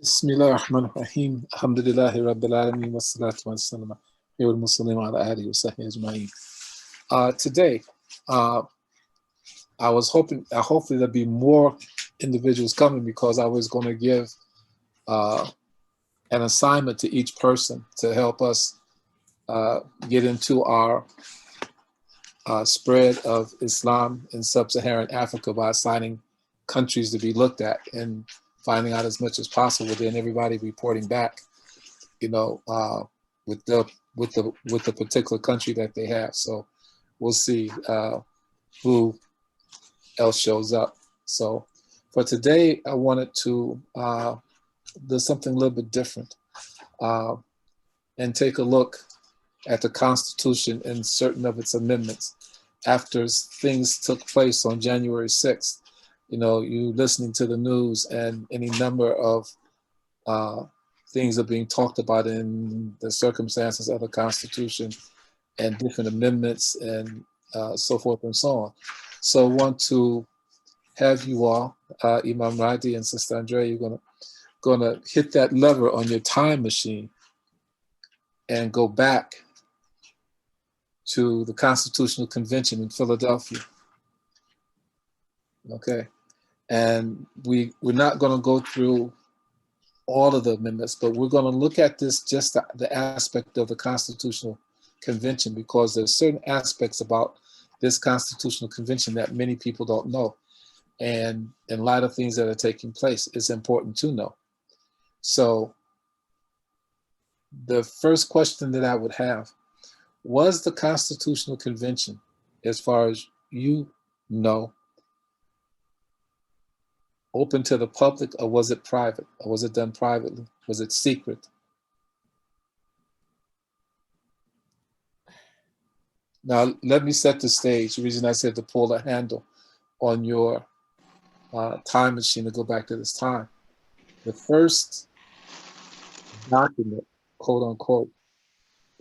بسم الله الرحمن الرحيم الحمد لله رب العالمين والصلاة والسلام على المسلمين وعلى آله وصحبه أجمعين. Today, uh, hopefully there'll be more individuals coming because I was going to give uh, an assignment to each person to help us get into our spread of Islam in sub-Saharan Africa by assigning countries to be looked at and finding out as much as possible. Then everybody reporting back, with the particular country that they have. So we'll see who else shows up. So for today, I wanted to do something a little bit different and take a look at the Constitution and certain of its amendments after things took place on January 6th. You listening to the news and any number of things are being talked about in the circumstances of the Constitution and different amendments and so forth and so on. So I want to have you all, Imam Radi and Sister Andrea, you're gonna hit that lever on your time machine and go back to the Constitutional Convention in Philadelphia. Okay, and we're not going to go through all of the amendments, but we're going to look at this just the aspect of the Constitutional Convention, because there's certain aspects about this Constitutional Convention that many people don't know, and in light of things that are taking place, it's important to know. So the first question that I would have: was the Constitutional Convention, as far as you know, open to the public, or was it private? Or was it done privately? Was it secret? Now, let me set the stage. The reason I said to pull a handle on your time machine to go back to this time. The first document, quote unquote,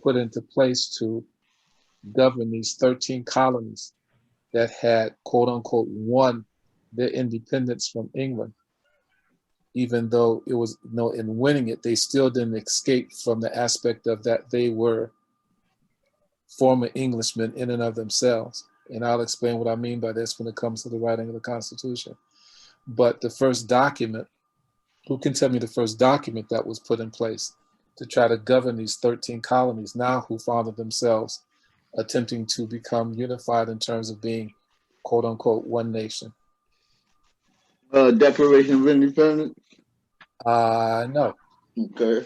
put into place to govern these 13 colonies that had, quote unquote, won their independence from England, even though it was, in winning it, they still didn't escape from the aspect of that they were former Englishmen in and of themselves. And I'll explain what I mean by this when it comes to the writing of the Constitution. But the first document, who can tell me the first document that was put in place to try to govern these 13 colonies now who found themselves attempting to become unified in terms of being, quote unquote, one nation? Declaration of Independence? No. Okay.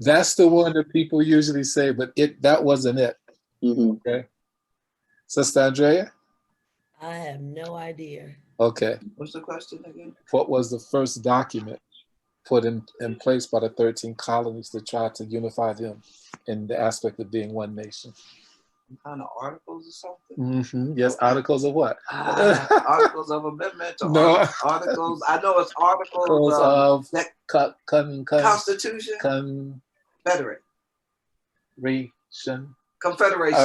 That's the one that people usually say, but that wasn't it. Mm-hmm. Okay. Sister Andrea? I have no idea. Okay. What's the question again? What was the first document put in place by the 13 colonies to try to unify them in the aspect of being one nation? Some kind of articles or something? Mm-hmm. Yes, articles of what? Articles of amendment or No. articles. I know it's articles of that Constitution. Confederation.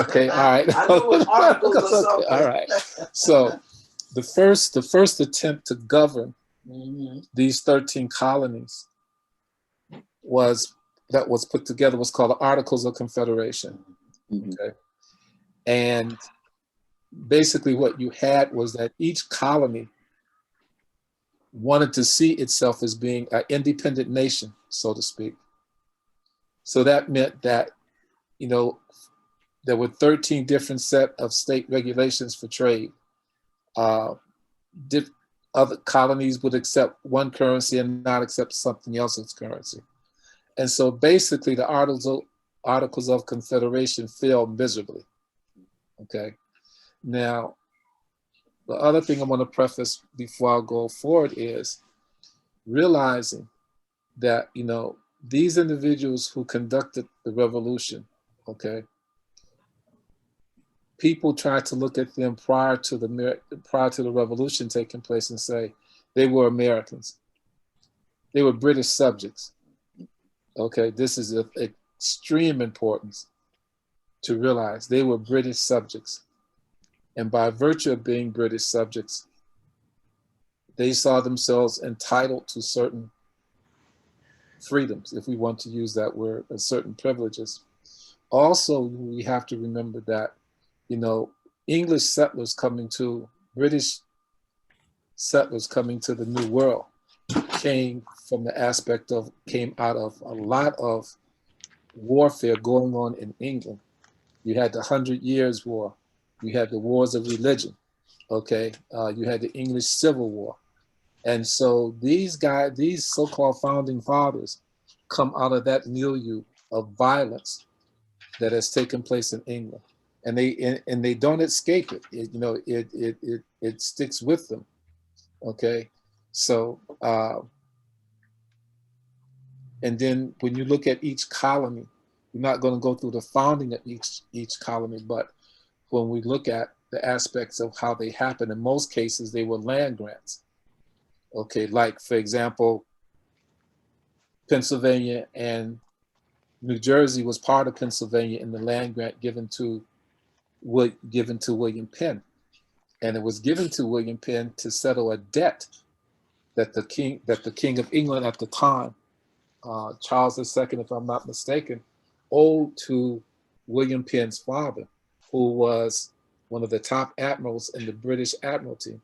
Okay, all right. I know it's articles or something. All right. So the first attempt to govern these 13 colonies was put together was called the Articles of Confederation. Okay. And basically what you had was that each colony wanted to see itself as being an independent nation, so to speak. So that meant that, there were 13 different set of state regulations for trade. Other colonies would accept one currency and not accept something else as currency. And so basically the Articles of Confederation failed miserably. Okay. Now, the other thing I want to preface before I go forward is realizing that, these individuals who conducted the revolution, okay, people tried to look at them prior to the revolution taking place and say they were Americans. They were British subjects. Okay, this is of extreme importance to realize they were British subjects. And by virtue of being British subjects, they saw themselves entitled to certain freedoms, if we want to use that word, or certain privileges. Also, we have to remember that, English settlers coming to, British settlers coming to the New World came out of a lot of warfare going on in England. You had the 100 Years' War. You had the wars of religion. Okay, you had the English Civil War. And so these so-called founding fathers come out of that milieu of violence that has taken place in England. And they don't escape it. It sticks with them. Okay, so and then when you look at each colony, we're not going to go through the founding of each colony, but when we look at the aspects of how they happen, in most cases they were land grants. Okay, like for example, Pennsylvania and New Jersey was part of Pennsylvania in the land grant given to William Penn. And it was given to William Penn to settle a debt that the King of England at the time, Charles II, if I'm not mistaken, owed to William Penn's father, who was one of the top admirals in the British Admiralty.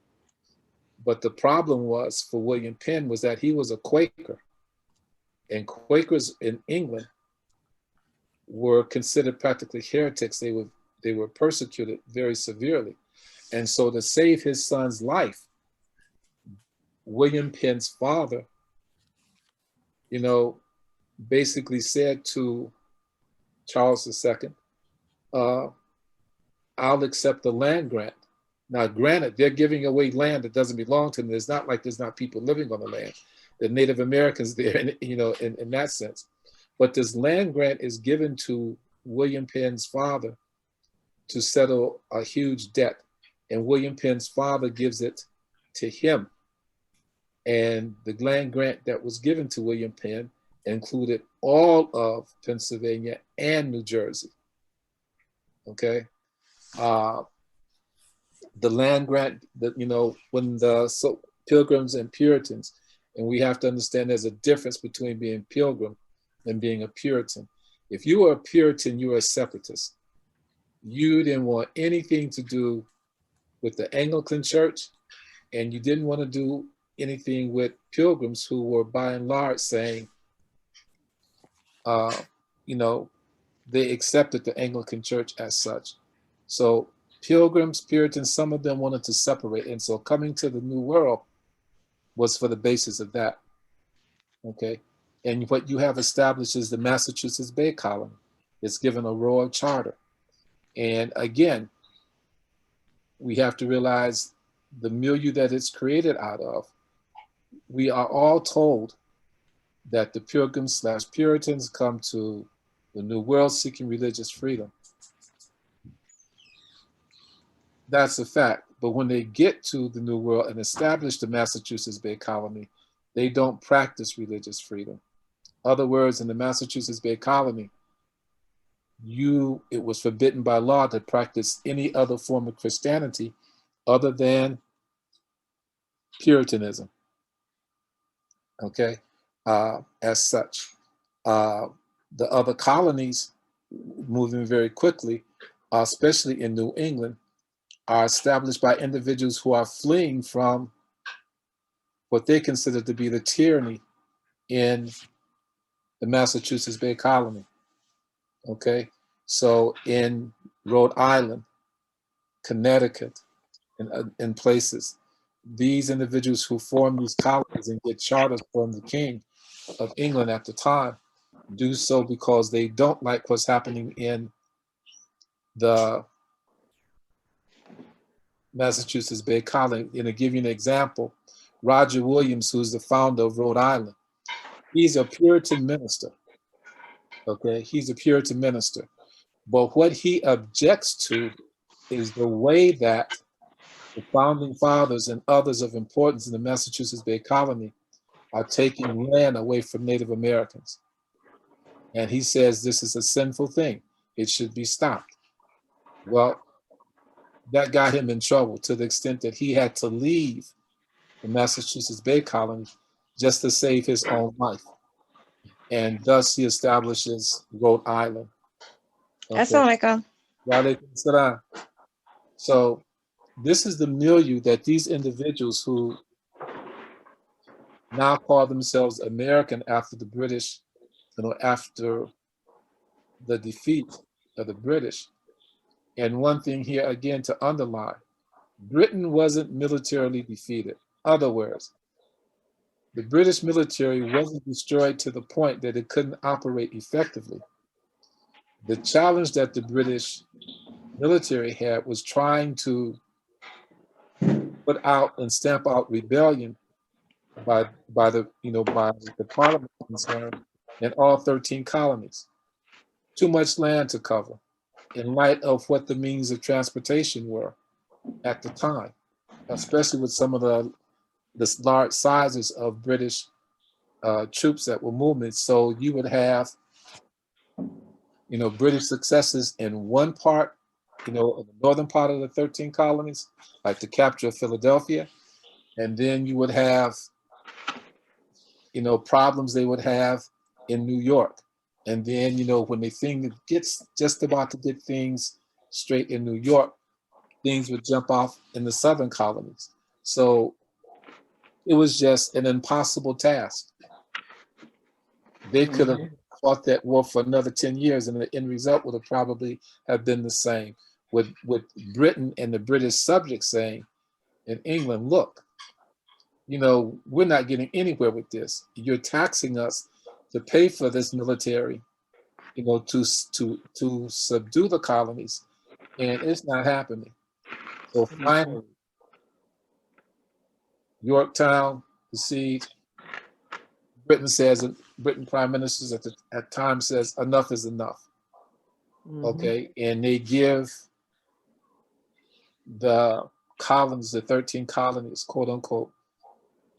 But the problem was for William Penn was that he was a Quaker, and Quakers in England were considered practically heretics. They were persecuted very severely. And so to save his son's life, William Penn's father, basically said to Charles II, I'll accept the land grant. Now, granted, they're giving away land that doesn't belong to them. It's not like there's not people living on the land. The Native Americans there, in that sense. But this land grant is given to William Penn's father to settle a huge debt. And William Penn's father gives it to him. And the land grant that was given to William Penn included all of Pennsylvania and New Jersey. Okay. The land grant that, when the Pilgrims and Puritans, and we have to understand there's a difference between being Pilgrim and being a Puritan. If you were a Puritan, you were a separatist. You didn't want anything to do with the Anglican Church, and you didn't want to do anything with Pilgrims who were by and large saying, they accepted the Anglican Church as such. So Pilgrims, Puritans, some of them wanted to separate. And so coming to the New World was for the basis of that. Okay. And what you have established is the Massachusetts Bay Colony. It's given a royal charter. And again, we have to realize the milieu that it's created out of. We are all told that the Pilgrims/Puritans come to the New World seeking religious freedom. That's a fact. But when they get to the New World and establish the Massachusetts Bay Colony, they don't practice religious freedom. Other words, in the Massachusetts Bay Colony, it was forbidden by law to practice any other form of Christianity other than Puritanism. Okay, as such, the other colonies, moving very quickly, especially in New England, are established by individuals who are fleeing from what they consider to be the tyranny in the Massachusetts Bay Colony. Okay, so in Rhode Island, Connecticut, and places, these individuals who form these colonies and get charters from the King of England at the time do so because they don't like what's happening in the Massachusetts Bay Colony. And to give you an example, Roger Williams, who's the founder of Rhode Island, he's a Puritan minister. Okay, he's a Puritan minister. But what he objects to is the way that the founding fathers and others of importance in the Massachusetts Bay Colony are taking land away from Native Americans. And he says this is a sinful thing. It should be stopped. Well, that got him in trouble to the extent that he had to leave the Massachusetts Bay Colony just to save his own life. And thus he establishes Rhode Island. Okay. Assalamualaikum. Walaikum salam. So this is the milieu that these individuals who now call themselves American after the British, after the defeat of the British. And one thing here again to underline, Britain wasn't militarily defeated. In other words, the British military wasn't destroyed to the point that it couldn't operate effectively. The challenge that the British military had was trying to put out and stamp out rebellion by the Parliament concerned in all 13 colonies. Too much land to cover in light of what the means of transportation were at the time, especially with some of the large sizes of British troops that were moving. So you would have, British successes in one part, in the northern part of the 13 colonies, like the capture of Philadelphia. And then you would have, problems they would have in New York. And then, when they think it gets just about to get things straight in New York, things would jump off in the southern colonies. So it was just an impossible task. They could have fought that war for another 10 years and the end result would have probably have been the same, with Britain and the British subjects saying in England, look, we're not getting anywhere with this. You're taxing us to pay for this military, to subdue the colonies, and it's not happening. So finally, Yorktown, the siege, Britain prime ministers at times says enough is enough. Okay, and they give the colonies, the 13 colonies, quote unquote,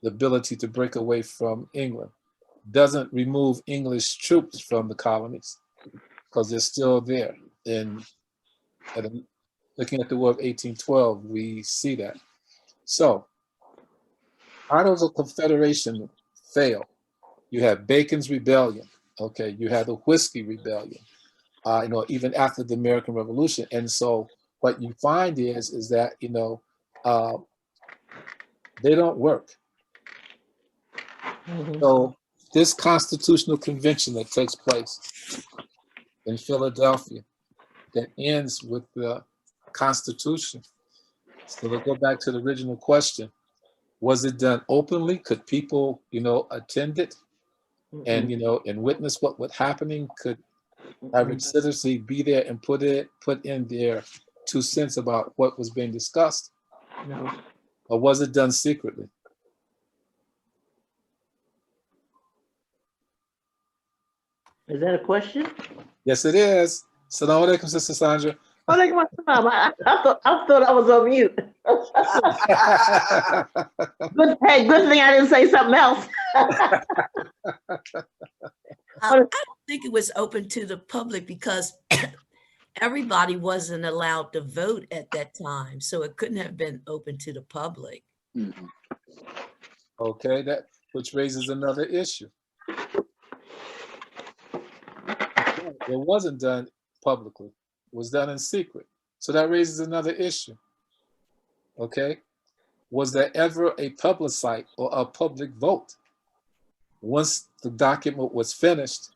the ability to break away from England. Doesn't remove English troops from the colonies because they're still there. And looking at the War of 1812, we see that. So, Articles of Confederation fail. You have Bacon's Rebellion. Okay, you have the Whiskey Rebellion. Even after the American Revolution. And so, what you find is that they don't work. So this constitutional convention that takes place in Philadelphia that ends with the Constitution. So let's go back to the original question. Was it done openly? Could people, attend it and, and witness what was happening? Could average citizens be there and put in their 2 cents about what was being discussed? No. Or was it done secretly? Is that a question? Yes, it is. Assalamu alaikum, Sister Sandra. I thought I was on mute. Good thing I didn't say something else. I don't think it was open to the public because everybody wasn't allowed to vote at that time. So it couldn't have been open to the public. Okay, which raises another issue. It wasn't done publicly. It was done in secret. So that raises another issue. Okay? Was there ever a plebiscite or a public vote once the document was finished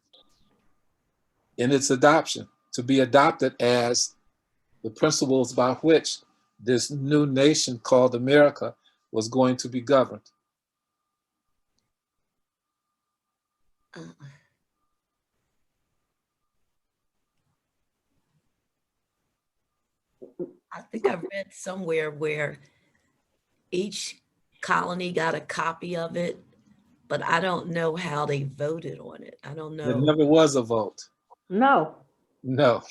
in its adoption to be adopted as the principles by which this new nation called America was going to be governed? I think I read somewhere where each colony got a copy of it, but I don't know how they voted on it. I don't know. There never was a vote. No. No.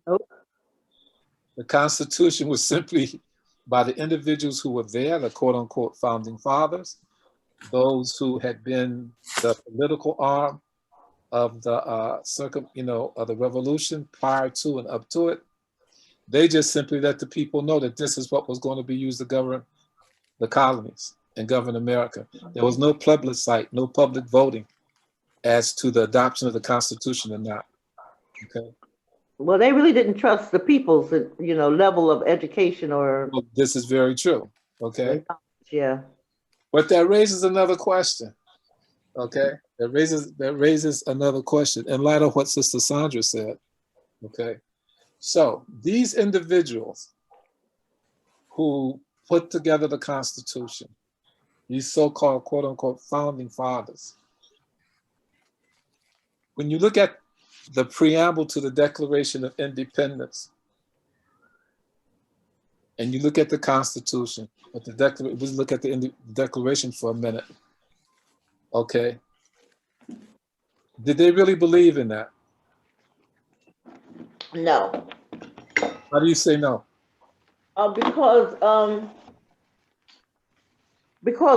Nope. The Constitution was simply by the individuals who were there, the quote unquote founding fathers, those who had been the political arm of the of the revolution prior to and up to it, They just simply let the people know that this is what was going to be used to govern the colonies and govern America. There was no plebiscite, no public voting as to the adoption of the Constitution or not. Okay. Well, they really didn't trust the people's, level of education or Well, this is very true. Okay. yeah. But that raises another question. Okay. That raises another question in light of what Sister Sandra said. Okay. So these individuals who put together the Constitution, these so-called quote unquote founding fathers, when you look at the preamble to the Declaration of Independence, and you look at the Constitution, but let's look at the Declaration for a minute. Okay. Did they really believe in that? No. How do you say no? Because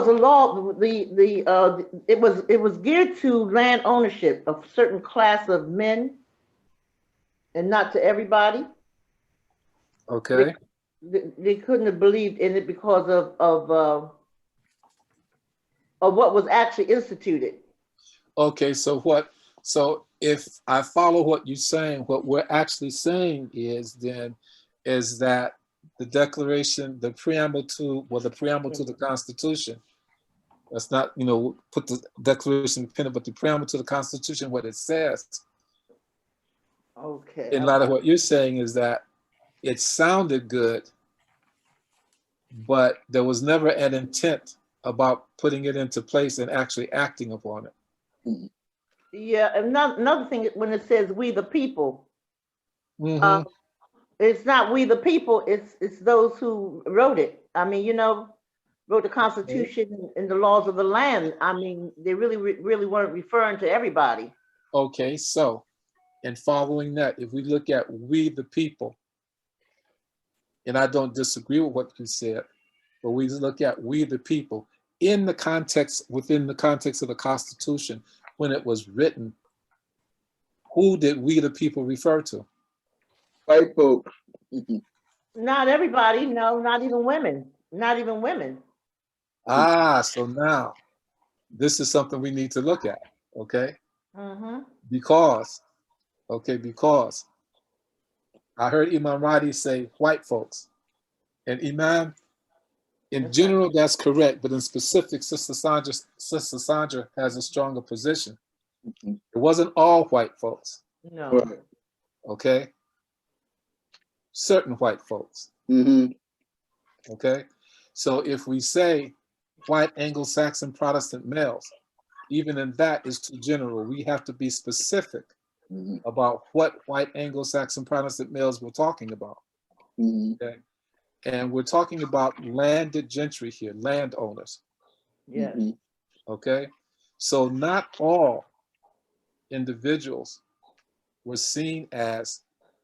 the law, it was geared to land ownership of a certain class of men, and not to everybody. Okay. They couldn't have believed in it because of what was actually instituted. Okay. So if I follow what you're saying, what we're actually saying is that the Declaration, the preamble to the Constitution. Let's not, put the Declaration in pen, but the preamble to the Constitution, what it says. Okay. In light of what you're saying is that it sounded good, but there was never an intent about putting it into place and actually acting upon it. Yeah, another thing, when it says "we the people," Mm-hmm. it's not "we the people." It's those who wrote it. I mean, wrote the Constitution and the laws of the land. I mean, they really weren't referring to everybody. Okay, so, and following that, if we look at "we the people," and I don't disagree with what you said, but we look at "we the people" within the context of the Constitution, when it was written, who did "we the people" refer to? White folk. Not everybody. No, not even women. Not even women. So now this is something we need to look at, okay? Mm-hmm. Because I heard Imam Radi say white folks, and Imam, in general, that's correct, but in specific, Sister Sandra has a stronger position. It wasn't all white folks. No. Okay? Certain white folks. Okay? So if we say white Anglo-Saxon Protestant males, even in that is too general. We have to be specific about what white Anglo-Saxon Protestant males we're talking about. Okay? And we're talking about landed gentry here, landowners. Yes. Okay? So not all individuals were seen as,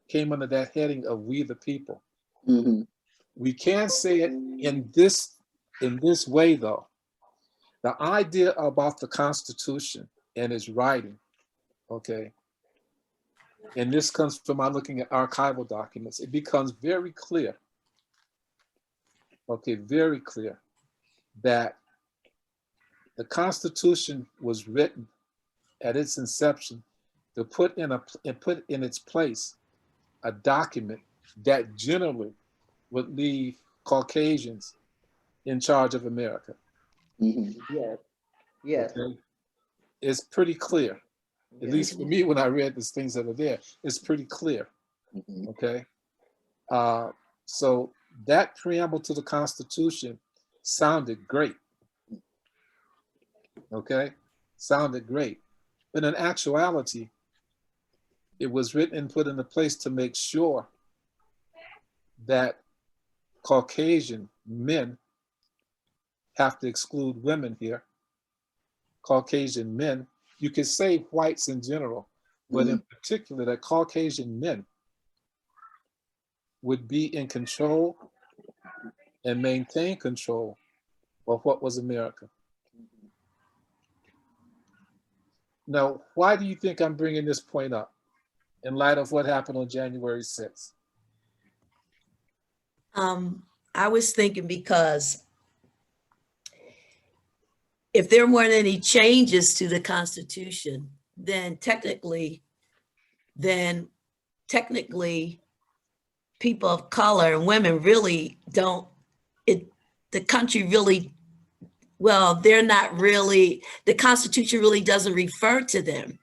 came under that heading of "we the people." We can say it in this way though. The idea about the Constitution and its writing, okay, and this comes from my looking at archival documents, it becomes very clear, okay, very clear, that the Constitution was written at its inception to put in its place a document that generally would leave Caucasians in charge of America. Yes. Yes. Okay? It's pretty clear. At least for me, when I read these things that are there, it's pretty clear. Okay. So that preamble to the Constitution sounded great. Okay. Sounded great. But in actuality, it was written and put into place to make sure that Caucasian men have to exclude women here. Caucasian men, you could say whites in general, but in particular that Caucasian men would be in control and maintain control of what was America. Now, why do you think I'm bringing this point up in light of what happened on January 6th? I was thinking because if there weren't any changes to the Constitution, then technically people of color and women really don't, the country really, well, they're not really, the Constitution really doesn't refer to them.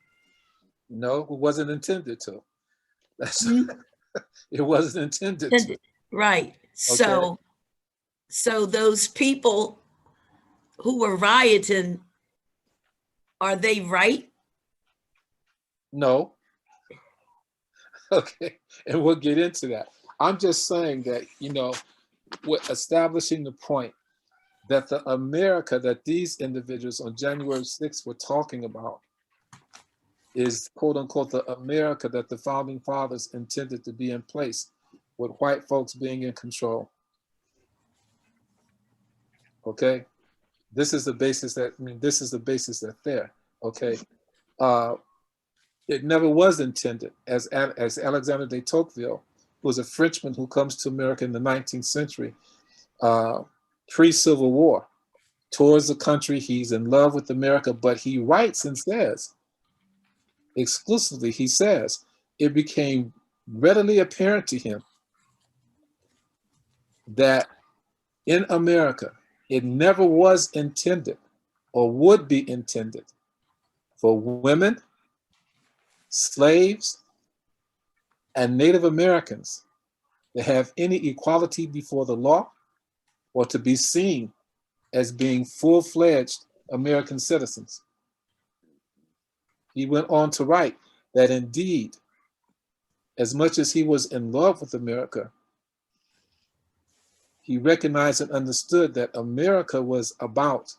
No, it wasn't intended to. That's Mhm. it wasn't intended to. Right. So those people who were rioting, are they right? No. Okay, and we'll get into that. I'm just saying that, you know, we're establishing the point that the America that these individuals on January 6th were talking about is, quote unquote, the America that the founding fathers intended to be in place, with white folks being in control. Okay, this is the basis that, I mean, this is the basis that's there. Okay, it never was intended, as Alexander de Tocqueville, who was a Frenchman who comes to America in the 19th century, pre-Civil War, tours the country. He's in love with America, but he writes and says, exclusively, he says, it became readily apparent to him that in America, it never was intended or would be intended for women, slaves, and Native Americans to have any equality before the law or to be seen as being full-fledged American citizens. He went on to write that indeed, as much as he was in love with America, he recognized and understood that America was about,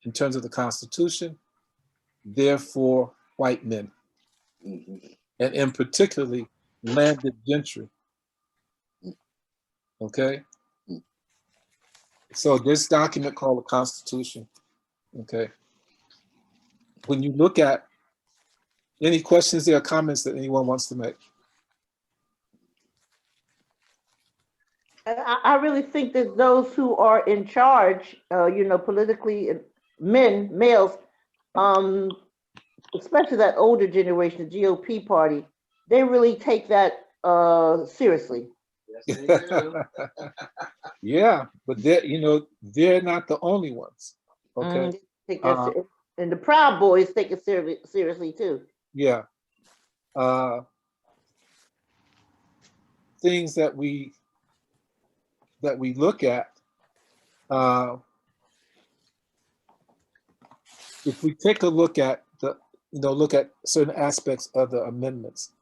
in terms of the Constitution, therefore white men, and in particularly landed gentry. Okay? So this document called the Constitution, okay? When you look at any questions there or comments that anyone wants to make? I really think that those who are in charge, you know, politically, males, especially that older generation, the GOP party, they really take that seriously. Yes, they do. Yeah, but they're, you know, they're not the only ones. Okay. Take that and the Proud Boys take it seriously too. Yeah. Things that we look at, if we take a look at the, you know, look at certain aspects of the amendments.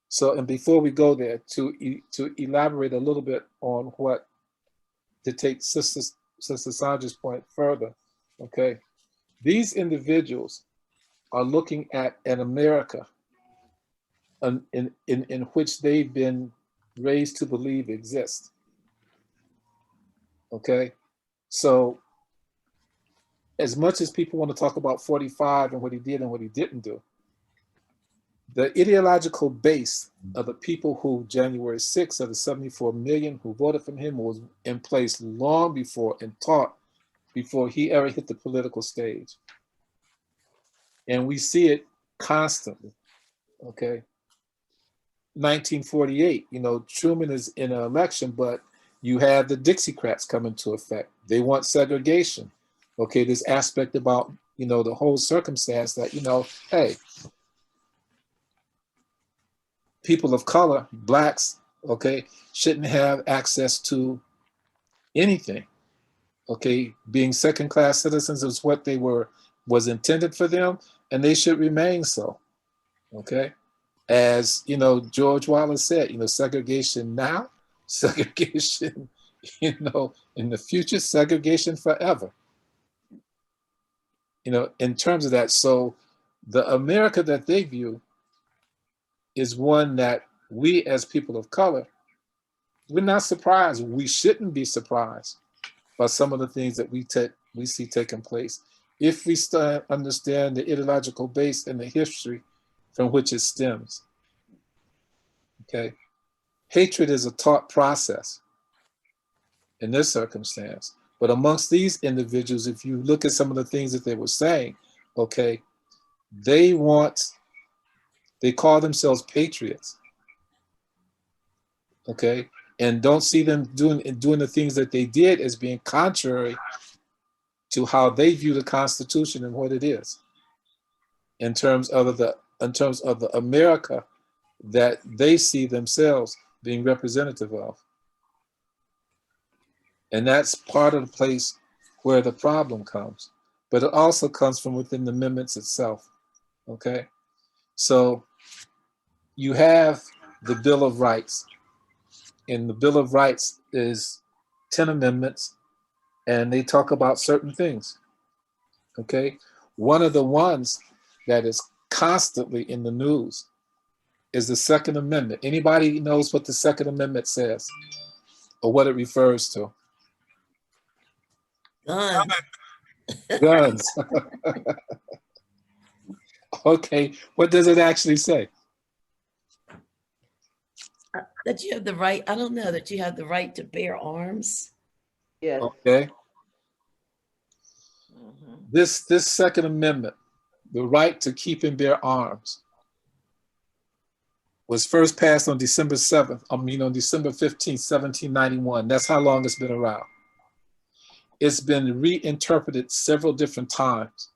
So, and before we go there, to elaborate a little bit on what, to take Sister Sandra's point further, okay? These individuals are looking at an America in which they've been raised to believe exists. Okay, so as much as people want to talk about 45 and what he did and what he didn't do, the ideological base of the people who January 6th of the 74 million who voted for him was in place long before and taught before he ever hit the political stage. And we see it constantly, okay? 1948, you know, Truman is in an election, but you have the Dixiecrats come into effect. They want segregation. Okay, this aspect about, you know, the whole circumstance that, you know, hey, people of color, blacks, okay, shouldn't have access to anything. Okay, being second-class citizens is what they was intended for them, and they should remain so. Okay, as you know, George Wallace said, you know, segregation now, segregation, you know, in the future, segregation forever. You know, in terms of that, so the America that they view is one that we as people of color, we're not surprised. We shouldn't be surprised by some of the things that we see taking place if we understand the ideological base and the history from which it stems. Okay, hatred is a taught process. in this circumstance. But amongst these individuals, if you look at some of the things that they were saying, okay, they call themselves patriots, okay, and don't see them doing the things that they did as being contrary to how they view the Constitution and what it is in terms of the America that they see themselves being representative of. And that's part of the place where the problem comes. But it also comes from within the amendments itself, okay? So you have the Bill of Rights. And the Bill of Rights is 10 amendments, and they talk about certain things, okay? One of the ones that is constantly in the news is the Second Amendment. Anybody knows what the Second Amendment says or what it refers to? Guns. Guns. Okay, what does it actually say? That you have the right, I don't know, that you have the right to bear arms. Yes. Okay, Mhm. this Second Amendment, the right to keep and bear arms, was first passed on December 7th, on December 15th, 1791. That's how long it's been around. It's been reinterpreted several different times.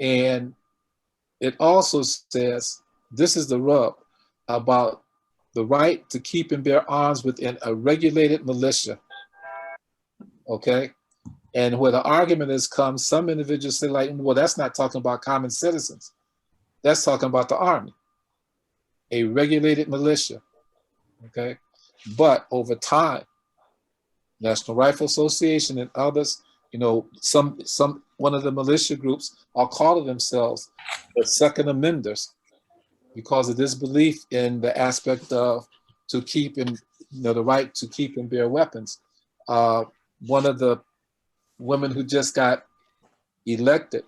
And it also says, this is the rub, about the right to keep and bear arms within a regulated militia, okay? And where the argument has come, some individuals say like, well, that's not talking about common citizens. That's talking about the army, a regulated militia, okay? But over time, National Rifle Association and others, one of the militia groups are calling themselves the Second Amenders because of this belief in the aspect of to keep and the right to keep and bear weapons. One of the women who just got elected,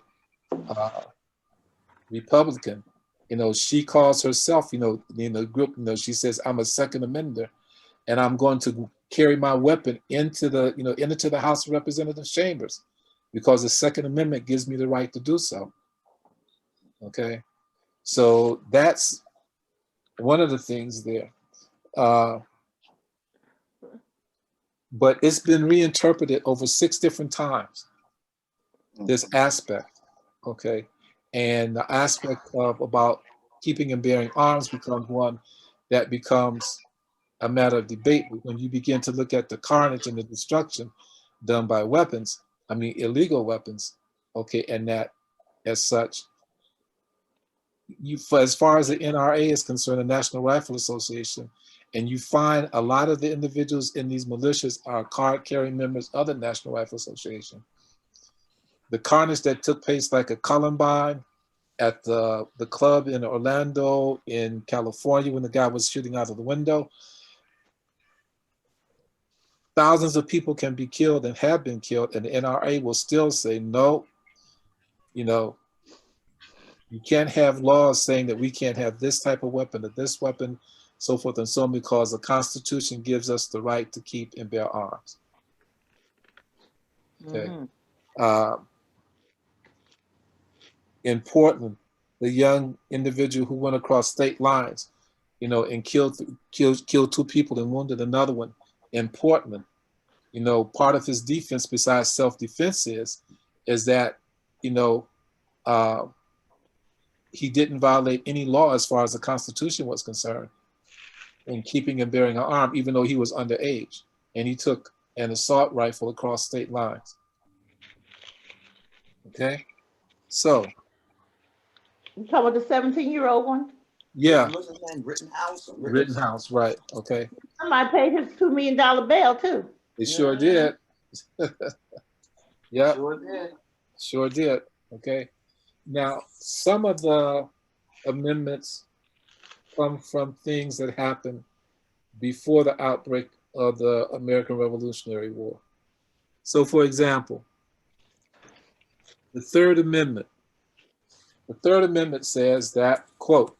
Republican, she calls herself, in the group, she says, I'm a Second Amender, and I'm going to carry my weapon into the House of Representatives chambers because the Second Amendment gives me the right to do so. Okay, so that's one of the things there. But it's been reinterpreted over 6 different times, this aspect, okay? And the aspect of about keeping and bearing arms becomes one that becomes a matter of debate when you begin to look at the carnage and the destruction done by weapons, illegal weapons, okay? And that as such, as far as the NRA is concerned, the National Rifle Association, and you find a lot of the individuals in these militias are card-carrying members of the National Rifle Association. The carnage that took place like at Columbine, at the club in Orlando, in California, when the guy was shooting out of the window, thousands of people can be killed and have been killed, and the NRA will still say, no, you can't have laws saying that we can't have this type of weapon or this weapon, so forth and so on, because the Constitution gives us the right to keep and bear arms. Okay. Mhm. In Portland, the young individual who went across state lines, and killed 2 people and wounded another one in Portland. Part of his defense, besides self-defense, is that, he didn't violate any law as far as the Constitution was concerned in keeping and bearing an arm, even though he was underage, and he took an assault rifle across state lines. Okay, so. You talking about the 17-year-old one? Yeah. What's his name? Rittenhouse? Rittenhouse, right, okay. Somebody paid his $2 million bail too. They sure did. Yeah, Sure did. sure did, okay. Now, some of the amendments come from things that happened before the outbreak of the American Revolutionary War. So, for example, the Third Amendment. The Third Amendment says that, quote,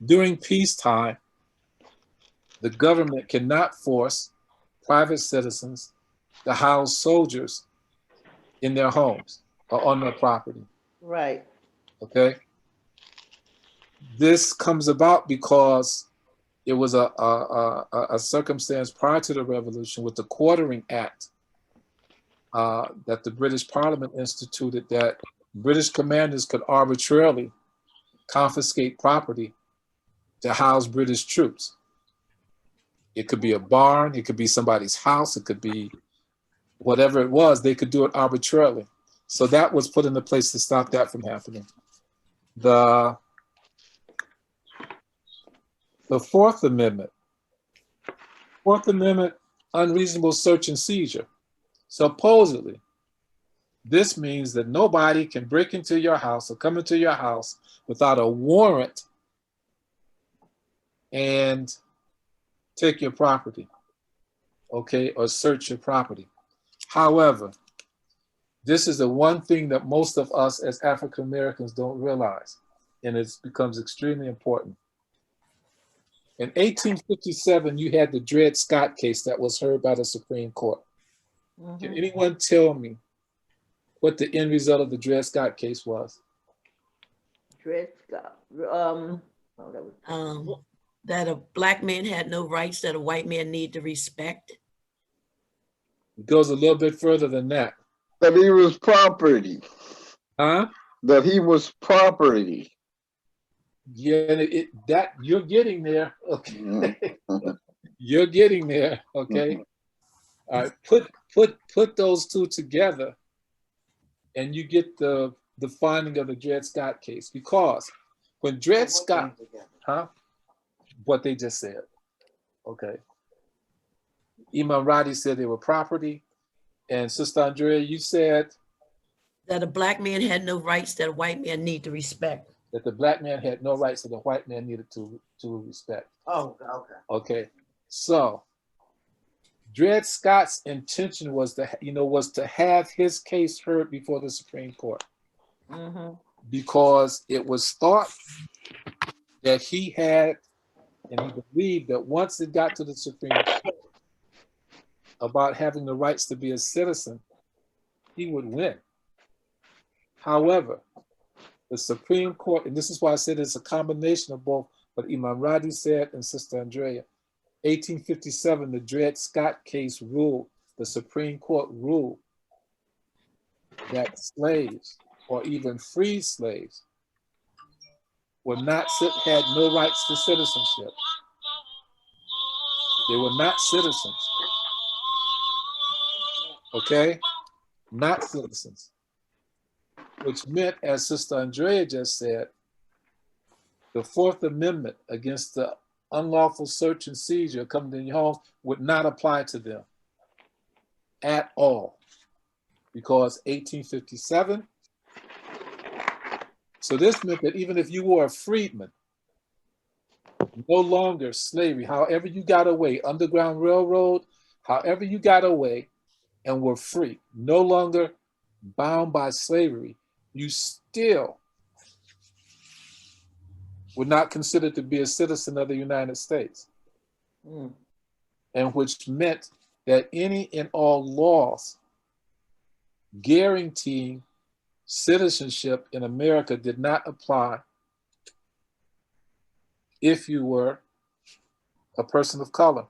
during peacetime, the government cannot force private citizens to house soldiers in their homes or on their property. Right. Okay. This comes about because it was a circumstance prior to the revolution with the Quartering Act that the British Parliament instituted, that British commanders could arbitrarily confiscate property to house British troops. It could be a barn, it could be somebody's house, it could be whatever it was, they could do it arbitrarily. So that was put into place to stop that from happening. The Fourth Amendment. Fourth Amendment, unreasonable search and seizure. Supposedly, this means that nobody can break into your house or come into your house without a warrant and take your property, okay, or search your property. However, this is the one thing that most of us as African Americans don't realize, and it becomes extremely important. In 1857, you had the Dred Scott case that was heard by the Supreme Court. Can anyone tell me what the end result of the Dred Scott case was? Dred Scott. That a black man had no rights that a white man need to respect. It goes a little bit further than that. That he was property. Huh? That he was property. Yeah, that you're getting there. Okay. You're getting there. Okay. All right. Put those two together, and you get the finding of the Dred Scott case. Because when Dred Scott, what they just said. Okay. Imam Radi said they were property, and Sister Andrea, you said that a black man had no rights that a white man need to respect. That the black man had no rights that the white man needed to respect. Oh, okay. Okay. So Dred Scott's intention was to have his case heard before the Supreme Court. Because it was thought that he had, and he believed that once it got to the Supreme Court about having the rights to be a citizen, he would win. However, the Supreme Court, and this is why I said it's a combination of both what Imam Radi said and Sister Andrea, 1857, the Dred Scott case ruled, the Supreme Court ruled that slaves or even free slaves had no rights to citizenship. They were not citizens. Okay? Not citizens. Which meant, as Sister Andrea just said, the Fourth Amendment against the unlawful search and seizure coming to your home would not apply to them at all. Because 1857, so this meant that even if you were a freedman, no longer slavery, however you got away, Underground Railroad, however you got away and were free, no longer bound by slavery, you still were not considered to be a citizen of the United States. And which meant that any and all laws guaranteeing citizenship in America did not apply if you were a person of color,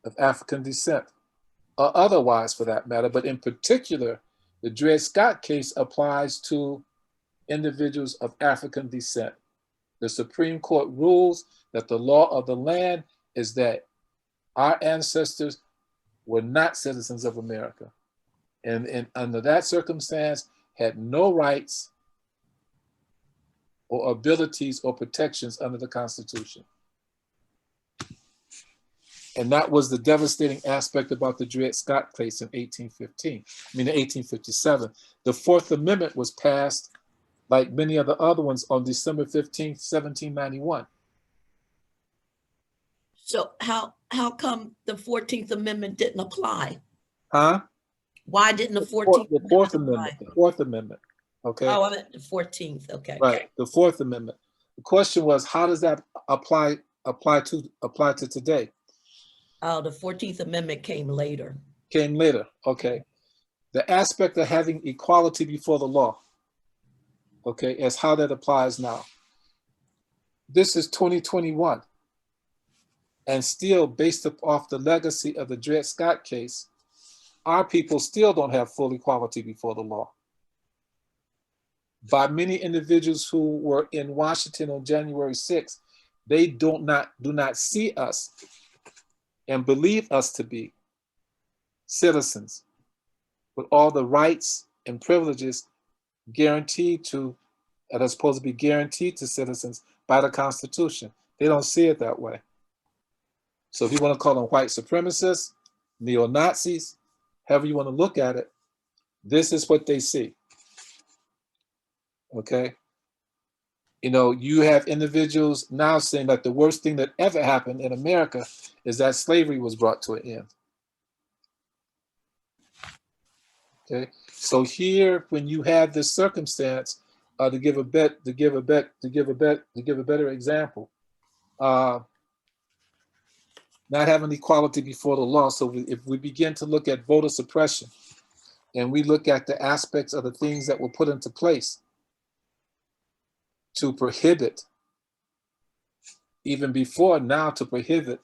of African descent, or otherwise for that matter. But in particular, the Dred Scott case applies to individuals of African descent. The Supreme Court rules that the law of the land is that our ancestors were not citizens of America. And under that circumstance, had no rights or abilities or protections under the Constitution. And that was the devastating aspect about the Dred Scott case in 1857. The Fourth Amendment was passed, like many of the other ones, on December 15th, 1791. So how come the 14th Amendment didn't apply? Huh? Why didn't the 14th The Fourth Amendment. The Fourth Amendment. Okay. Oh, I meant the 14th. Okay. Right. The Fourth Amendment. The question was, how does that apply to today? Oh, the 14th Amendment came later. Came later, okay. The aspect of having equality before the law, okay, as how that applies now. This is 2021. And still, based off the legacy of the Dred Scott case, our people still don't have full equality before the law. By many individuals who were in Washington on January 6th, they do not see us and believe us to be citizens with all the rights and privileges guaranteed to, that are supposed to be guaranteed to citizens by the Constitution. They don't see it that way. So if you want to call them white supremacists, neo-Nazis, however you want to look at it, this is what they see. Okay? You know, you have individuals now saying that the worst thing that ever happened in America is that slavery was brought to an end. Okay? So here, when you have this circumstance, to give a better example, not having equality before the law. So if we begin to look at voter suppression and we look at the aspects of the things that were put into place to prohibit, even before now, to prohibit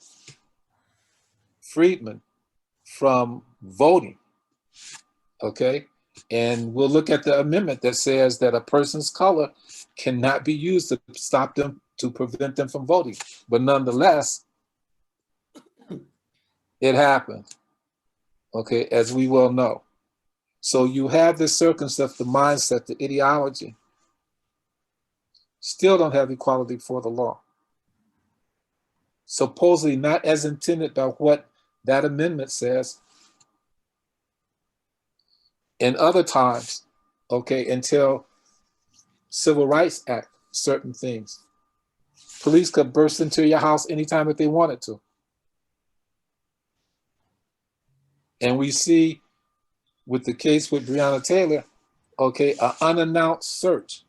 freedmen from voting, okay? And we'll look at the amendment that says that a person's color cannot be used to stop them, to prevent them from voting. But nonetheless, it happened, okay, as we well know. So you have this circumstance, the mindset, the ideology, still don't have equality before the law. Supposedly not as intended by what that amendment says. In other times, okay, until Civil Rights Act, certain things. Police could burst into your house anytime that they wanted to. And we see with the case with Breonna Taylor, okay, an unannounced search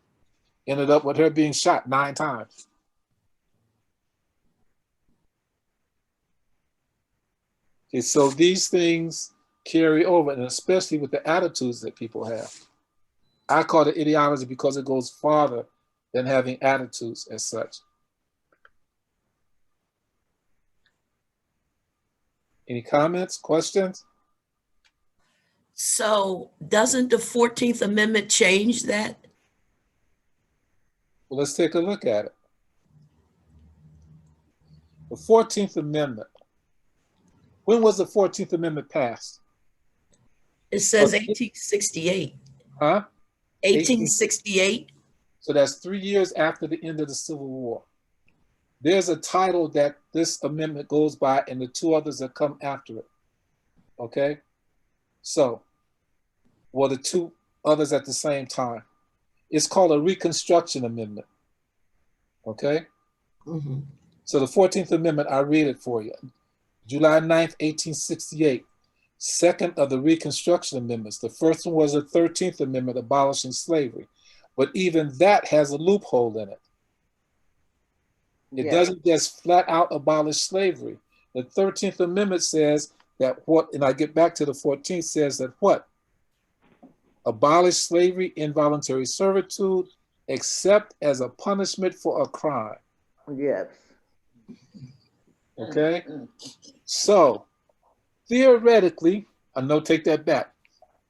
ended up with her being shot 9 times. Okay, so these things carry over, and especially with the attitudes that people have. I call it ideology because it goes farther than having attitudes as such. Any comments, questions? So doesn't the 14th Amendment change that? Well, let's take a look at it. The 14th Amendment. When was the 14th Amendment passed? It says Okay. 1868. Huh? 1868. So that's 3 years after the end of the Civil War. There's a title that this amendment goes by and the 2 others that come after it. Okay? So, well, the 2 others at the same time. It's called a Reconstruction Amendment. Okay? Mm-hmm. So the 14th Amendment, I read it for you. July 9th, 1868, second of the Reconstruction Amendments. The first one was the 13th Amendment abolishing slavery. But even that has a loophole in it. It doesn't just flat out abolish slavery. The 13th Amendment says that what, and I get back to the 14th, says that what? Abolish slavery, involuntary servitude, except as a punishment for a crime. Yes. Okay? So, theoretically, no, take that back.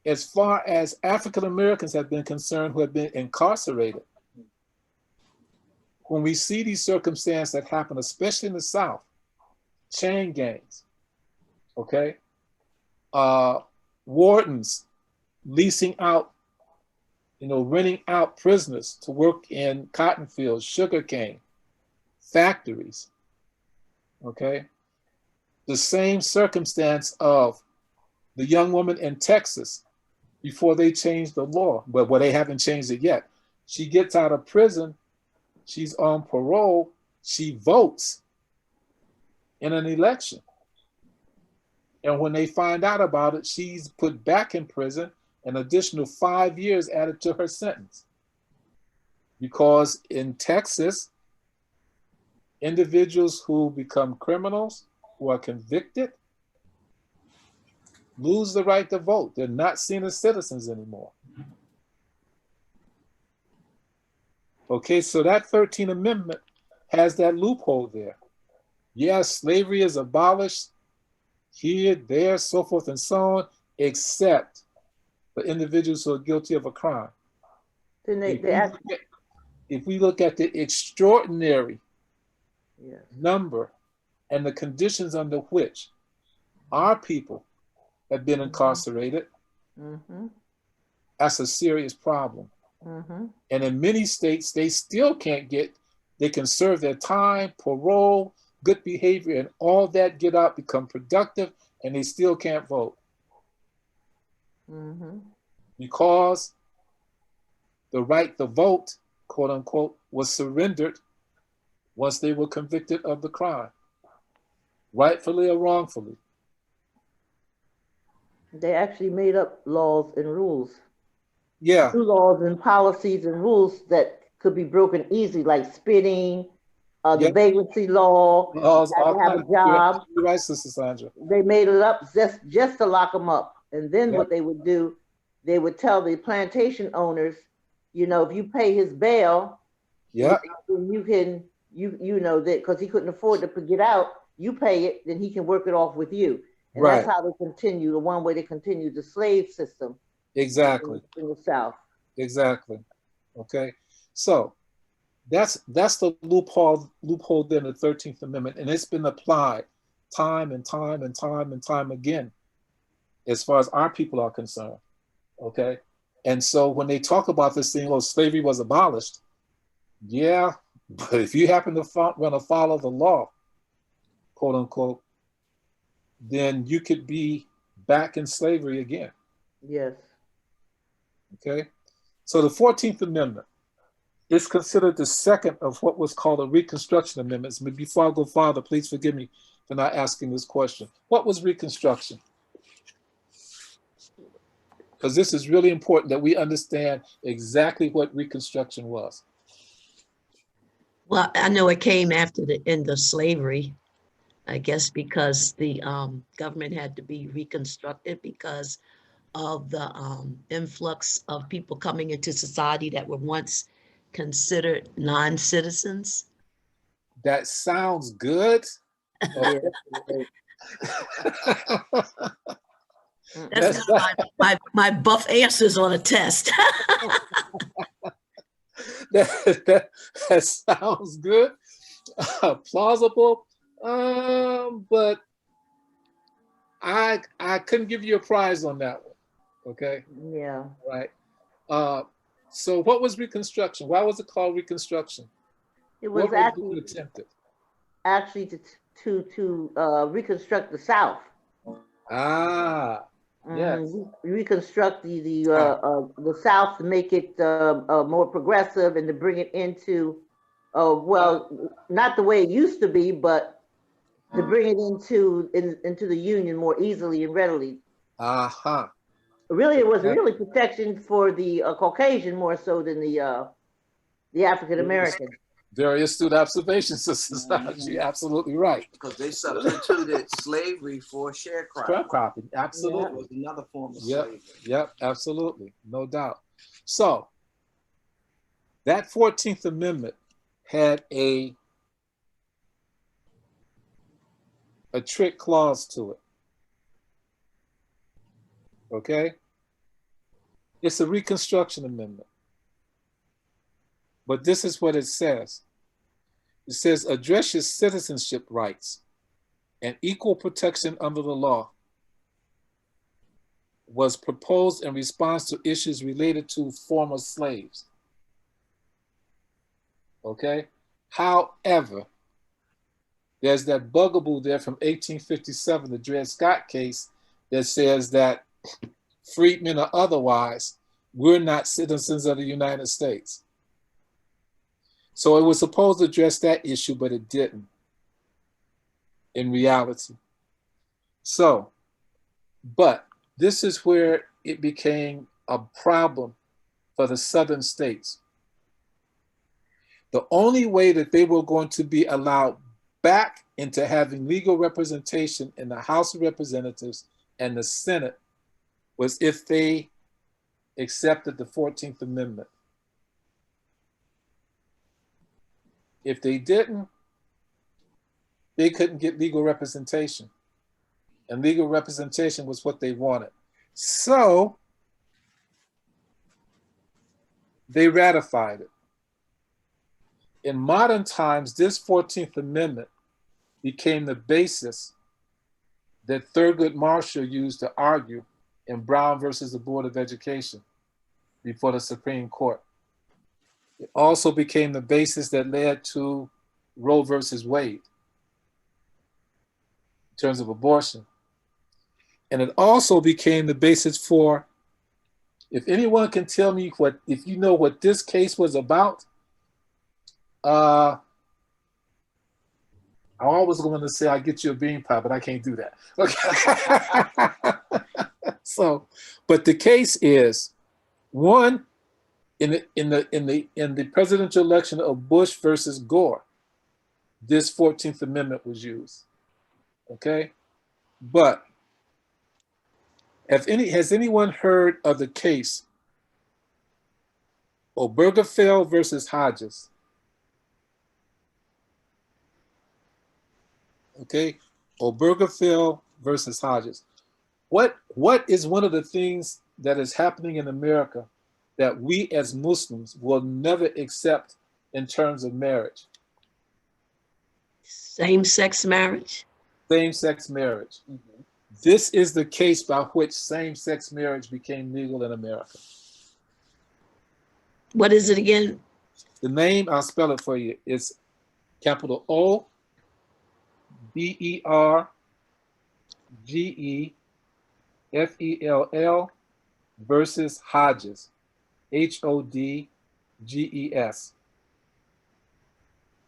As far as African Americans have been concerned who have been incarcerated, when we see these circumstances that happen, especially in the South, chain gangs, okay? Wardens leasing out, renting out prisoners to work in cotton fields, sugarcane, factories, okay? The same circumstance of the young woman in Texas before they changed the law, but they haven't changed it yet. She gets out of prison, she's on parole, she votes in an election. And when they find out about it, she's put back in prison, an additional 5 years added to her sentence. Because in Texas, individuals who become criminals who are convicted lose the right to vote. They're not seen as citizens anymore. Okay, so that 13th Amendment has that loophole there. Yes, slavery is abolished here, there, so forth and so on, except for individuals who are guilty of a crime. Then If we look at the extraordinary yes. number and the conditions under which our people have been incarcerated, Mm-hmm. that's a serious problem. Mm-hmm. And in many states, they still can't they can serve their time, parole, good behavior, and all that, get out, become productive, and they still can't vote. Mm-hmm. Because the right to vote, quote unquote, was surrendered once they were convicted of the crime, rightfully or wrongfully. They actually made up laws and rules. Yeah. New laws and policies and rules that could be broken easily, like spitting, the vagrancy law, had to have a job. You're right, Sister Sandra. They made it up just to lock them up. And then what they would do, they would tell the plantation owners, you know, if you pay his bail, then you can, you know, that because he couldn't afford to get out, you pay it, then he can work it off with you. And that's how they continue, the one way they continue the slave system. Exactly. In the South. Exactly. Okay. So that's the loophole in the 13th Amendment, and it's been applied time and time and time and time again as far as our people are concerned. Okay. And so when they talk about this thing, oh, slavery was abolished, yeah, but if you happen to want to follow the law, quote unquote, then you could be back in slavery again. Yes. Okay. So the 14th Amendment is considered the second of what was called the Reconstruction Amendments. But before I go farther, please forgive me for not asking this question. What was Reconstruction? Because this is really important that we understand exactly what Reconstruction was. Well, I know it came after the end of slavery, I guess, because the government had to be reconstructed because of the influx of people coming into society that were once considered non-citizens. That sounds good. That's my buff answers on a test. that sounds good, plausible, but I couldn't give you a prize on that one. Okay. Yeah. Right. So what was Reconstruction? Why was it called Reconstruction? It was actually to reconstruct the South. Ah. Yes. Reconstruct the South to make it more progressive and to bring it into, well, not the way it used to be, but to bring it into the Union more easily and readily. Uh-huh. Really, it was really protection for the Caucasian more so than the African American. Very astute observations, Sister Sandra. You're absolutely right. Because they substituted slavery for sharecropping. Sharecropping, absolutely. It was another form of slavery. Yep, absolutely, no doubt. So that 14th Amendment had a trick clause to it. Okay? It's a Reconstruction Amendment. But this is what it says. It says, address your citizenship rights and equal protection under the law was proposed in response to issues related to former slaves. Okay? However, there's that bugaboo there from 1857, the Dred Scott case, that says that freedmen or otherwise, we're not citizens of the United States. So it was supposed to address that issue, but it didn't in reality. So, but this is where it became a problem for the southern states. The only way that they were going to be allowed back into having legal representation in the House of Representatives and the Senate was if they accepted the 14th Amendment. If they didn't, they couldn't get legal representation. And legal representation was what they wanted. So they ratified it. In modern times, this 14th Amendment became the basis that Thurgood Marshall used to argue in Brown versus the Board of Education before the Supreme Court. It also became the basis that led to Roe versus Wade in terms of abortion. And it also became the basis for, if anyone can tell me what, if you know what this case was about, I always going to say I get you a bean pie, but I can't do that. Okay. So, but the case is, one, in the presidential election of Bush versus Gore, this 14th Amendment was used. Okay, but has anyone heard of the case Obergefell versus Hodges? Okay, Obergefell versus Hodges. What is one of the things that is happening in America that we as Muslims will never accept in terms of marriage? Same-sex marriage. Same-sex marriage. Mm-hmm. This is the case by which same-sex marriage became legal in America. What is it again? The name, I'll spell it for you, is capital O BERGEFELL versus Hodges, HODGES.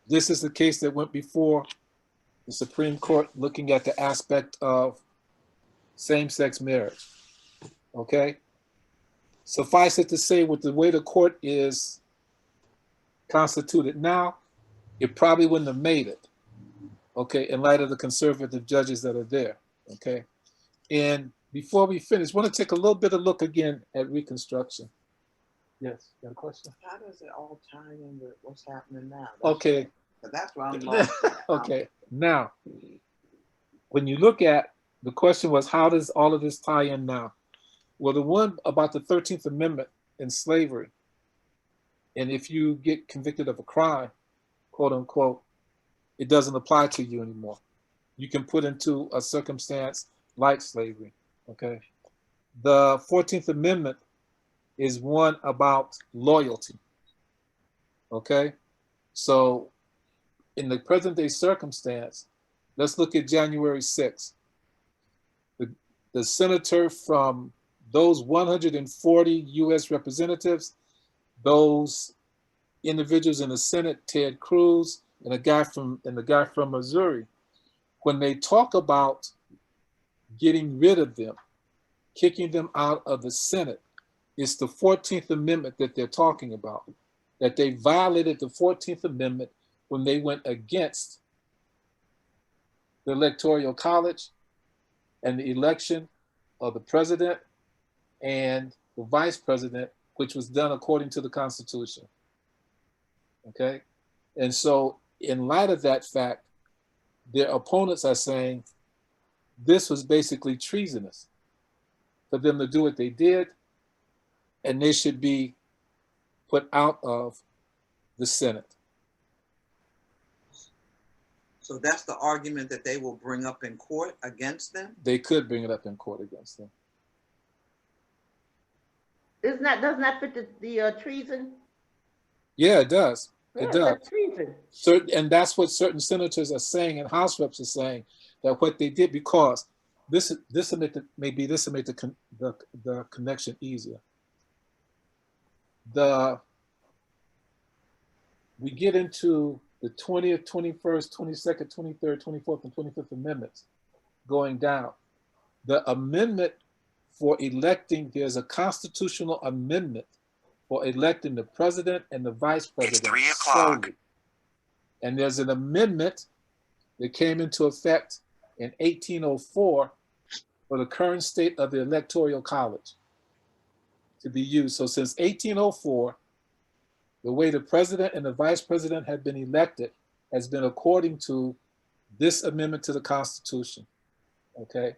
This is the case that went before the Supreme Court looking at the aspect of same-sex marriage. Okay? Suffice it to say, with the way the court is constituted now, it probably wouldn't have made it. Okay, in light of the conservative judges that are there, okay? And before we finish, I want to take a little bit of look again at Reconstruction. Yes, you got a question? How does it all tie in with what's happening now? Okay. That's why I'm lost. Okay, now, when you look at, the question was, how does all of this tie in now? Well, the one about the 13th Amendment in slavery, and if you get convicted of a crime, quote unquote, it doesn't apply to you anymore. You can put into a circumstance like slavery, okay? The 14th Amendment is one about loyalty, okay? So in the present day circumstance, let's look at January 6th. The senator from those 140 US representatives, those individuals in the Senate, Ted Cruz, and the guy from Missouri, when they talk about getting rid of them, kicking them out of the Senate, it's the 14th Amendment that they're talking about, that they violated the 14th Amendment when they went against the Electoral College and the election of the president and the vice president, which was done according to the Constitution. Okay? And so in light of that fact, their opponents are saying this was basically treasonous for them to do what they did, and they should be put out of the Senate. So that's the argument that they will bring up in court against them? They could bring it up in court against them. Doesn't that fit the treason? Yeah, it does. Yeah, it does. That's treason. And that's what certain senators are saying and House reps are saying, that what they did, because this will make the connection easier. We get into the 20th, 21st, 22nd, 23rd, 24th, and 25th Amendments going down. The amendment for electing, there's a constitutional amendment for electing the president and the vice president. It's 3 o'clock. And there's an amendment that came into effect in 1804 for the current state of the Electoral College to be used. So since 1804, the way the president and the vice president had been elected has been according to this amendment to the Constitution, okay?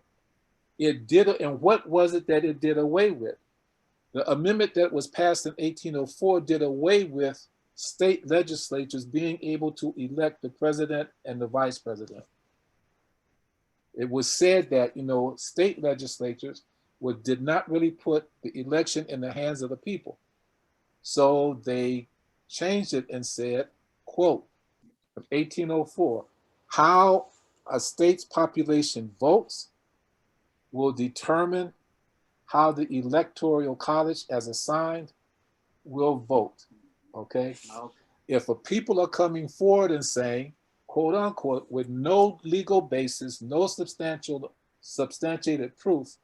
It did, and what was it that it did away with? The amendment that was passed in 1804 did away with state legislatures being able to elect the president and the vice president. It was said that, you know, state legislatures did not really put the election in the hands of the people. So they changed it and said, quote, from 1804, how a state's population votes will determine how the electoral college as assigned will vote, okay? If a people are coming forward and saying, quote unquote, with no legal basis, no substantiated proof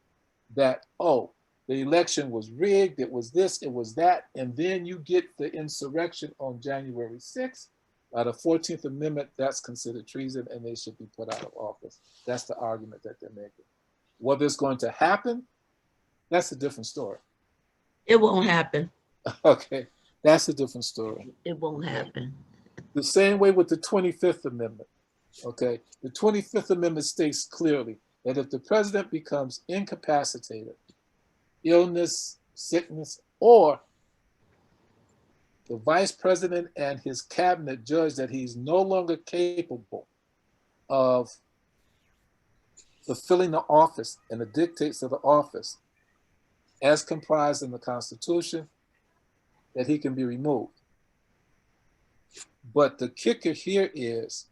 that, oh, the election was rigged, it was this, it was that, and then you get the insurrection on January 6th, by the 14th Amendment, that's considered treason and they should be put out of office. That's the argument that they're making. Whether it's going to happen, that's a different story. It won't happen. Okay, that's a different story. It won't happen. The same way with the 25th Amendment, okay? The 25th Amendment states clearly that if the president becomes incapacitated, illness, sickness, or the vice president and his cabinet judge that he's no longer capable of fulfilling the office and the dictates of the office as comprised in the Constitution, that he can be removed. But the kicker here is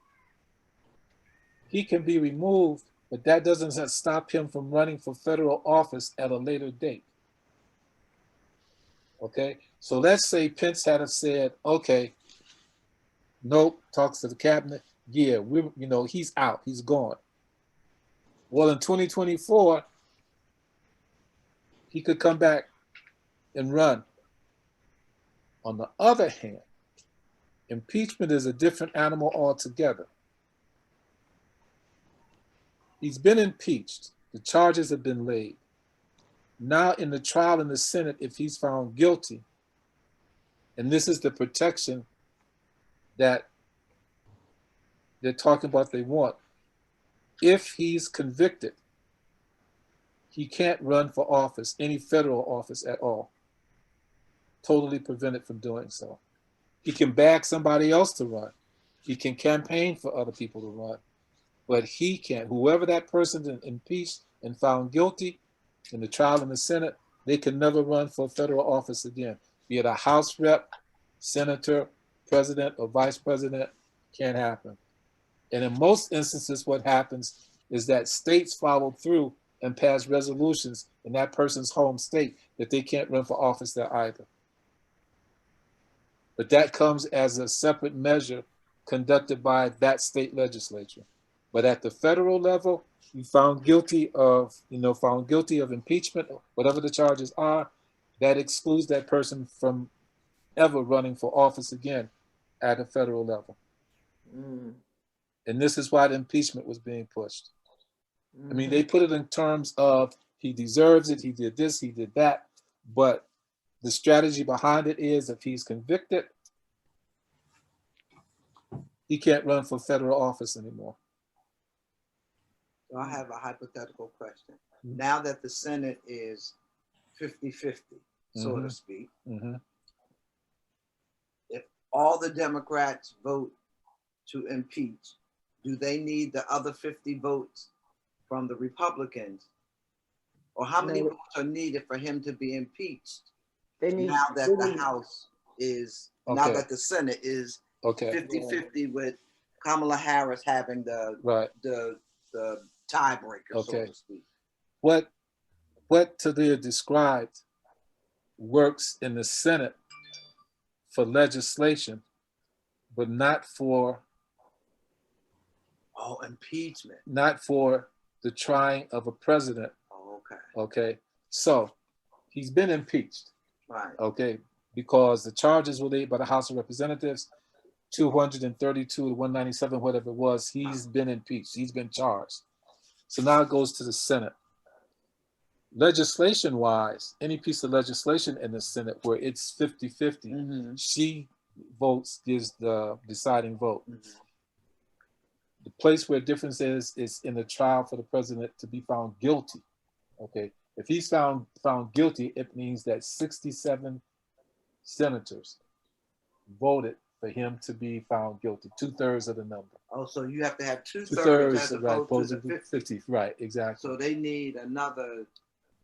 he can be removed, but that doesn't stop him from running for federal office at a later date. Okay, so let's say Pence had have said, okay, nope, talks to the cabinet, yeah, he's out, he's gone. Well, in 2024, he could come back and run. On the other hand, impeachment is a different animal altogether. He's been impeached. The charges have been laid. Now in the trial in the Senate, if he's found guilty, and this is the protection that they're talking about they want, if he's convicted, he can't run for office, any federal office at all. Totally prevented from doing so. He can bag somebody else to run. He can campaign for other people to run, but he can't. Whoever that person is impeached and found guilty in the trial in the Senate, they can never run for federal office again. Be it a House rep, senator, president, or vice president, can't happen. And in most instances, what happens is that states follow through and pass resolutions in that person's home state that they can't run for office there either. But that comes as a separate measure conducted by that state legislature. But at the federal level, you found guilty of impeachment, whatever the charges are, that excludes that person from ever running for office again at a federal level. Mm. And this is why the impeachment was being pushed. I mean, they put it in terms of he deserves it, he did this, he did that, but the strategy behind it is if he's convicted, he can't run for federal office anymore. So I have a hypothetical question. Now that the Senate is 50-50, so to speak, if all the Democrats vote to impeach, do they need the other 50 votes from the Republicans? Or how many votes are needed for him to be impeached? Now that the House is, now that the Senate is 50-50 with Kamala Harris having the tiebreaker, so to speak. What Talia described works in the Senate for legislation, but not for impeachment. Not for the trying of a president. Okay. So he's been impeached. Right. Okay. Because the charges were laid by the House of Representatives. 232 to 197, whatever it was, he's been impeached. He's been charged. So now it goes to the Senate. Legislation-wise, any piece of legislation in the Senate where it's 50-50, she votes, gives the deciding vote. The place where difference is in the trial for the president to be found guilty. Okay, if he's found guilty, it means that 67 senators voted for him to be found guilty, 2/3 of the number. Oh, so you have to have 2/3 as Right, opposed to the 50. Right, exactly. So they need another.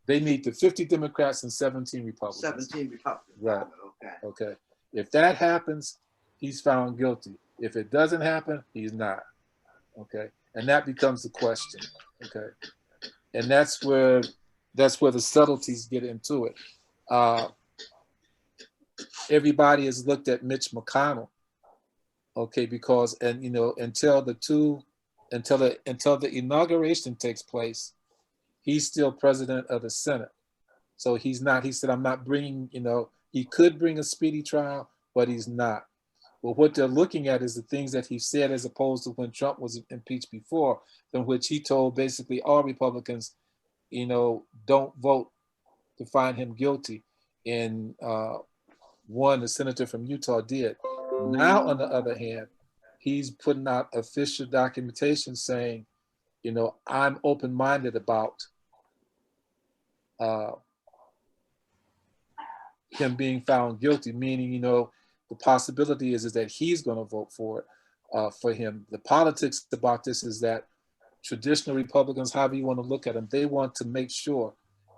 They need the 50 Democrats and 17 Republicans. 17 Republicans. Right. Okay. Okay. If that happens, he's found guilty. If it doesn't happen, he's not. Okay. And that becomes the question. Okay. And that's where the subtleties get into it. Everybody has looked at Mitch McConnell. Okay, because until the inauguration takes place, he's still president of the Senate. So he's not, he said, I'm not bringing, he could bring a speedy trial, but he's not. Well, what they're looking at is the things that he said as opposed to when Trump was impeached before, in which he told basically all Republicans, don't vote to find him guilty. And one, the senator from Utah did. Now, on the other hand, he's putting out official documentation saying, I'm open-minded about him being found guilty, meaning, the possibility is that he's going to vote for him. The politics about this is that traditional Republicans, however you want to look at them, they want to make sure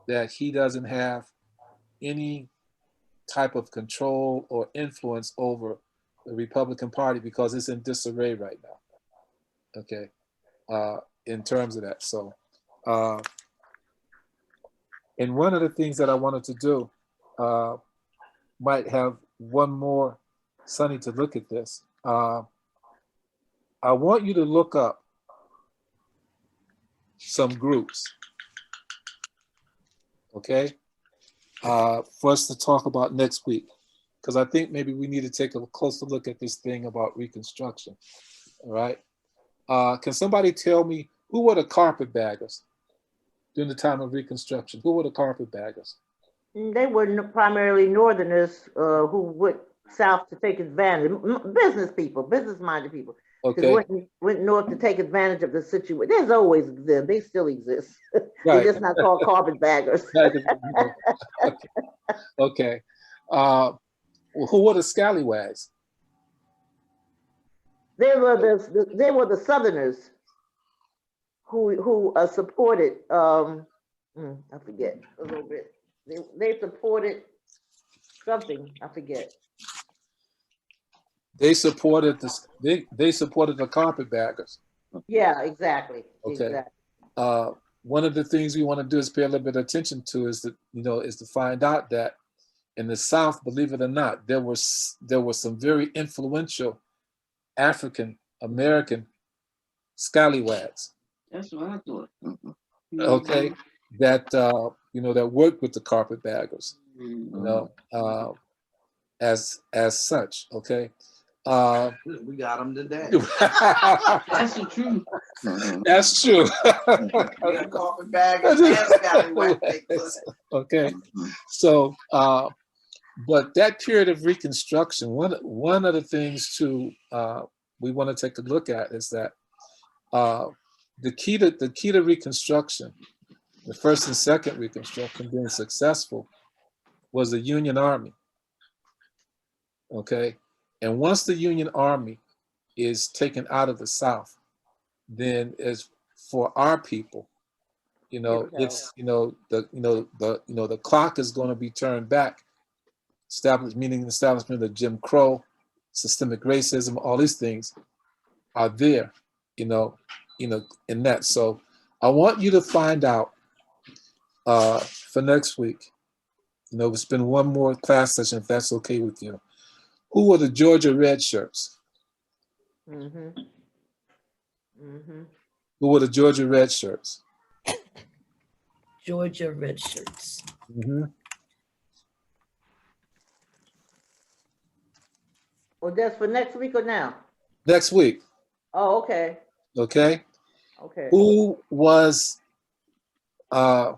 that he doesn't have any type of control or influence over the Republican Party because it's in disarray right now. Okay, in terms of that. So, and one of the things that I wanted to do, might have one more, Sonny, to look at this. I want you to look up some groups, okay, for us to talk about next week, because I think maybe we need to take a closer look at this thing about Reconstruction. All right. Can somebody tell me who were the carpetbaggers during the time of Reconstruction? Who were the carpetbaggers? They were primarily Northerners who went south to take advantage, business-minded people. Okay. Went north to take advantage of the situation. There's always them. They still exist. Right. They're just not called carpetbaggers. Okay. Who were the scallywags? They were the Southerners who supported. I forget a little bit. They supported something. I forget. They supported they supported the carpetbaggers. Yeah, exactly. Okay. Exactly. One of the things we want to do is pay a little bit of attention to is to find out that in the South, believe it or not, there were some very influential African American scallywags. That's what I thought. Okay, that that worked with the carpetbaggers. As such. Okay. We got them today. That's the truth. That's true. We got carpetbaggers and scallywags. Okay. So, but that period of Reconstruction, one of the things too we want to take a look at is that the key to Reconstruction, the first and second Reconstruction being successful, was the Union Army. Okay, and once the Union Army is taken out of the South, then as for our people, it's the clock is going to be turned back. Establishment of Jim Crow, systemic racism, all these things are there, in that. So I want you to find out for next week. We'll spend one more class session if that's okay with you. Who were the Georgia Red Shirts? Mm-hmm. Mm-hmm. Who were the Georgia Red Shirts? Georgia Red Shirts. Mm-hmm. Well, that's for next week or now? Next week, Oh, okay, okay? okay. Who was, where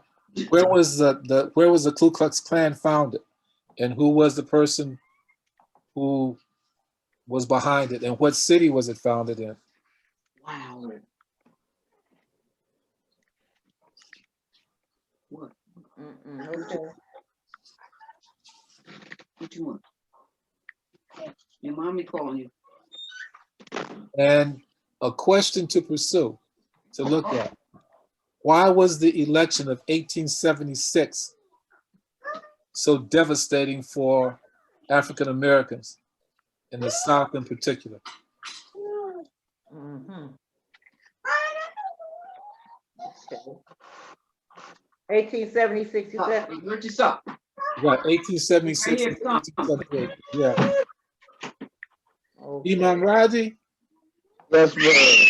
was the Ku Klux Klan founded? And who was the person who was behind it? And what city was it founded in? Wow. What? Okay. What you want? Your mommy calling you. And a question to pursue, to look at. Why was the election of 1876 so devastating for African Americans in the South in particular? Okay. 1876, you said? What you saw? Right, 1876 and 1878. Yeah. Okay. Imam Raji, That's right.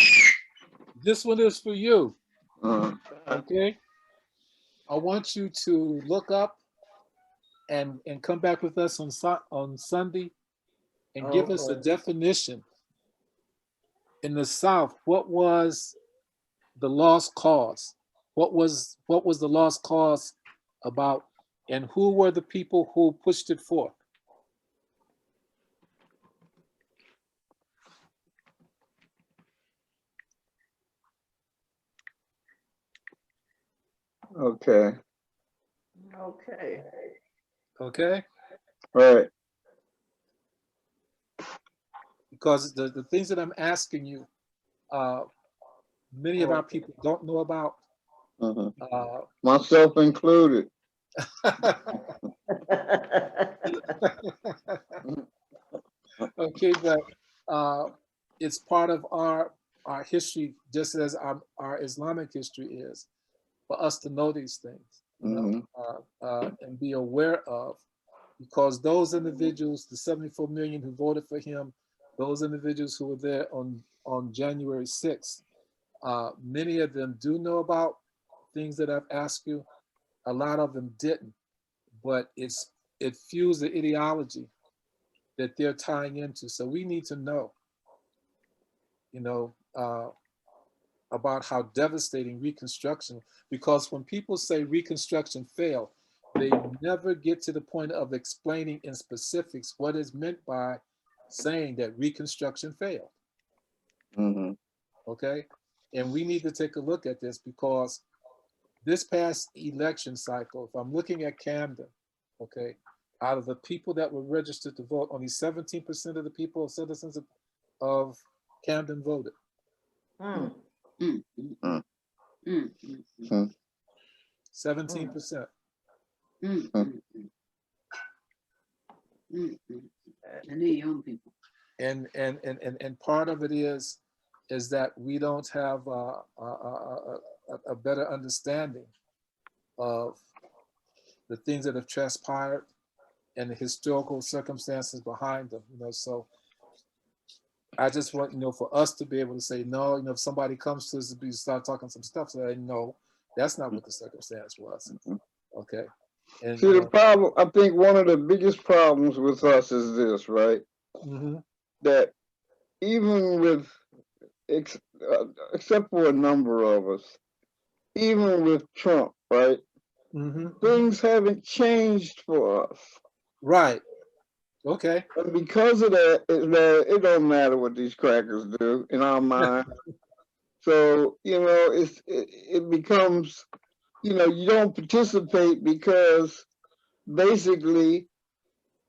this one is for you. Uh, Okay. I want you to look up and come back with us on Sunday and give us a definition. In the South, what was the lost cause? What was the lost cause about, and who were the people who pushed it forth? okay. Okay. Okay. Right. Because the things that I'm asking you, many of our people don't know about. Myself included. Okay, but it's part of our history, just as our Islamic history is, for us to know these things, you know, and be aware of, because those individuals, the 74 million who voted for him, those individuals who were there on January 6th, many of them do know about things that I've asked you. A lot of them didn't, but it fuels the ideology that they're tying into. So we need to know, you know, about how devastating Reconstruction, because when people say Reconstruction failed, they never get to the point of explaining in specifics what is meant by saying that Reconstruction failed. Okay? And we need to take a look at this, because this past election cycle, if I'm looking at Camden, okay, out of the people that were registered to vote, only 17% of the people, citizens of Camden voted. 17%. And they're young people. And part of it is that we don't have a better understanding of the things that have transpired and the historical circumstances behind them, you know. So I just want, you know, for us to be able to say, no, you know, if somebody comes to us and start talking some stuff, say, no, that's not what the circumstance was. Okay. And see, the problem, I think one of the biggest problems with us is this, right? That even with, except for a number of us, even with Trump, right? Things haven't changed for us. Right. Okay. And because of that, it don't matter what these crackers do in our mind. So, you know, it becomes, you know, you don't participate because basically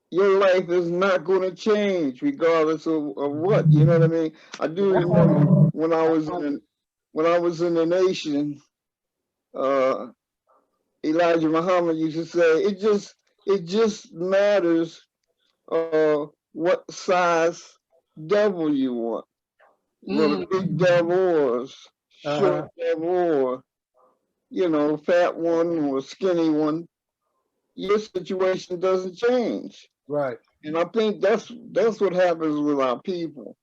your life is not going to change regardless of what, you know what I mean? I do remember when I was in the nation, Elijah Muhammad used to say, it just matters what size devil you want. Whether big devil or short devil or, you know, fat one or skinny one, your situation doesn't change. Right. And I think that's what happens with our people.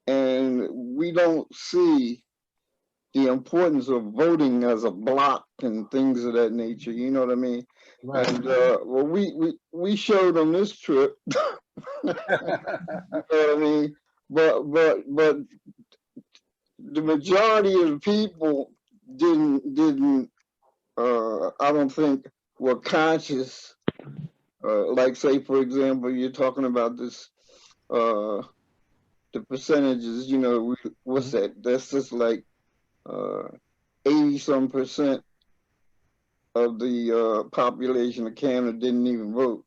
And we don't see the importance of voting as a block and things of that nature. You know what I mean? Right. And well, we showed on this trip You know what I mean? But the majority of the people didn't I don't think were conscious. Like say for example, you're talking about this the percentages, you know, what's that? That's just like 80-some% of the population of Canada didn't even vote.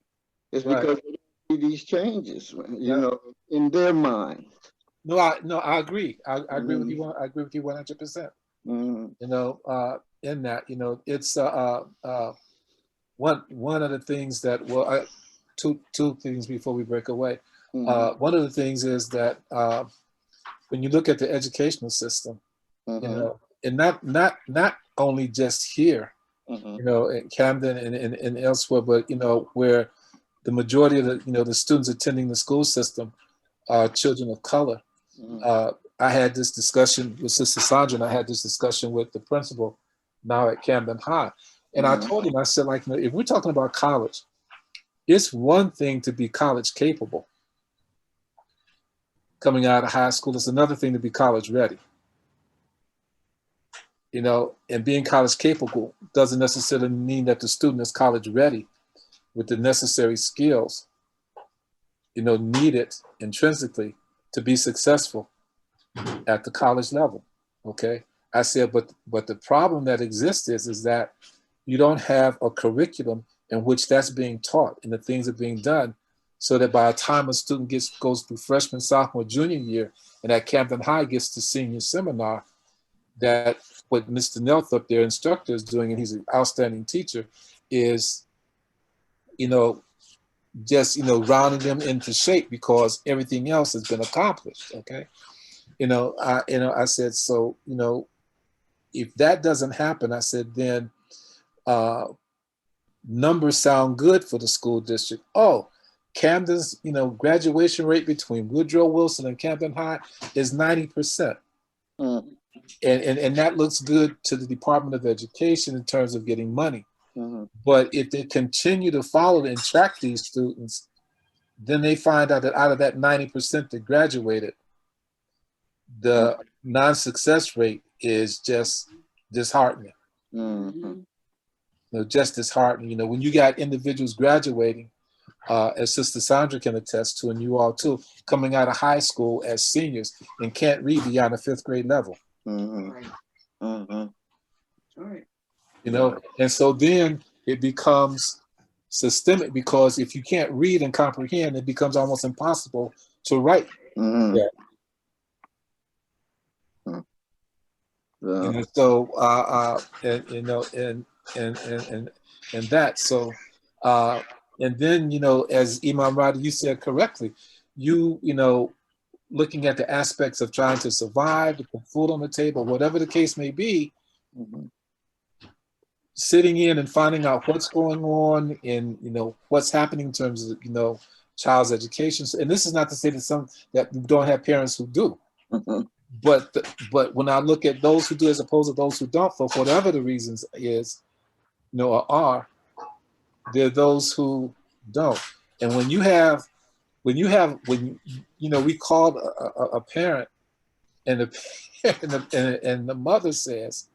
It's Right. because they see these changes, you Yeah. know, in their mind. No, I agree. I agree with you. I agree with you 100%. You know, in that, you know, it's one of the things that, well, two things before we break away. One of the things is that when you look at the educational system, you know, and not only just here, you know, in Camden and elsewhere, but you know, where the majority of the, you know, the students attending the school system are children of color. I had this discussion with Sister Sandra, and I had this discussion with the principal now at Camden High. And I told him, I said, like, you know, if we're talking about college, it's one thing to be college capable coming out of high school. It's another thing to be college ready. You know, and being college capable doesn't necessarily mean that the student is college ready with the necessary skills, you know, needed intrinsically to be successful at the college level. Okay. I said, but the problem that exists is that you don't have a curriculum in which that's being taught and the things are being done, so that by the time a student goes through freshman, sophomore, junior year, and at Camden High gets to senior seminar, that what Mr. Nelthorpe, their instructor, is doing, and he's an outstanding teacher, is, you know, just, you know, rounding them into shape because everything else has been accomplished. Okay. You know, I said, so, you know, if that doesn't happen, I said, then numbers sound good for the school district. Oh, Camden's, you know, graduation rate between Woodrow Wilson and Camden High is 90%. And that looks good to the Department of Education in terms of getting money. But if they continue to follow and track these students, then they find out that out of that 90% that graduated, the non-success rate is just disheartening. You know, just disheartening. You know, when you got individuals graduating, as Sister Sandra can attest to, and you all too, coming out of high school as seniors and can't read beyond the 5th grade level. You know, and so then it becomes systemic, because if you can't read and comprehend, it becomes almost impossible to write. Yeah. You know, so and you know, and that, so and then, you know, as Imam Radi, you said correctly, you know, looking at the aspects of trying to survive, to put food on the table, whatever the case may be, sitting in and finding out what's going on and, you know, what's happening in terms of, you know, child's education. And this is not to say that some that don't have parents who do, but when I look at those who do as opposed to those who don't, for whatever the reasons is, you know, or are, there are those who don't. And when you know, we called a parent, and the mother says,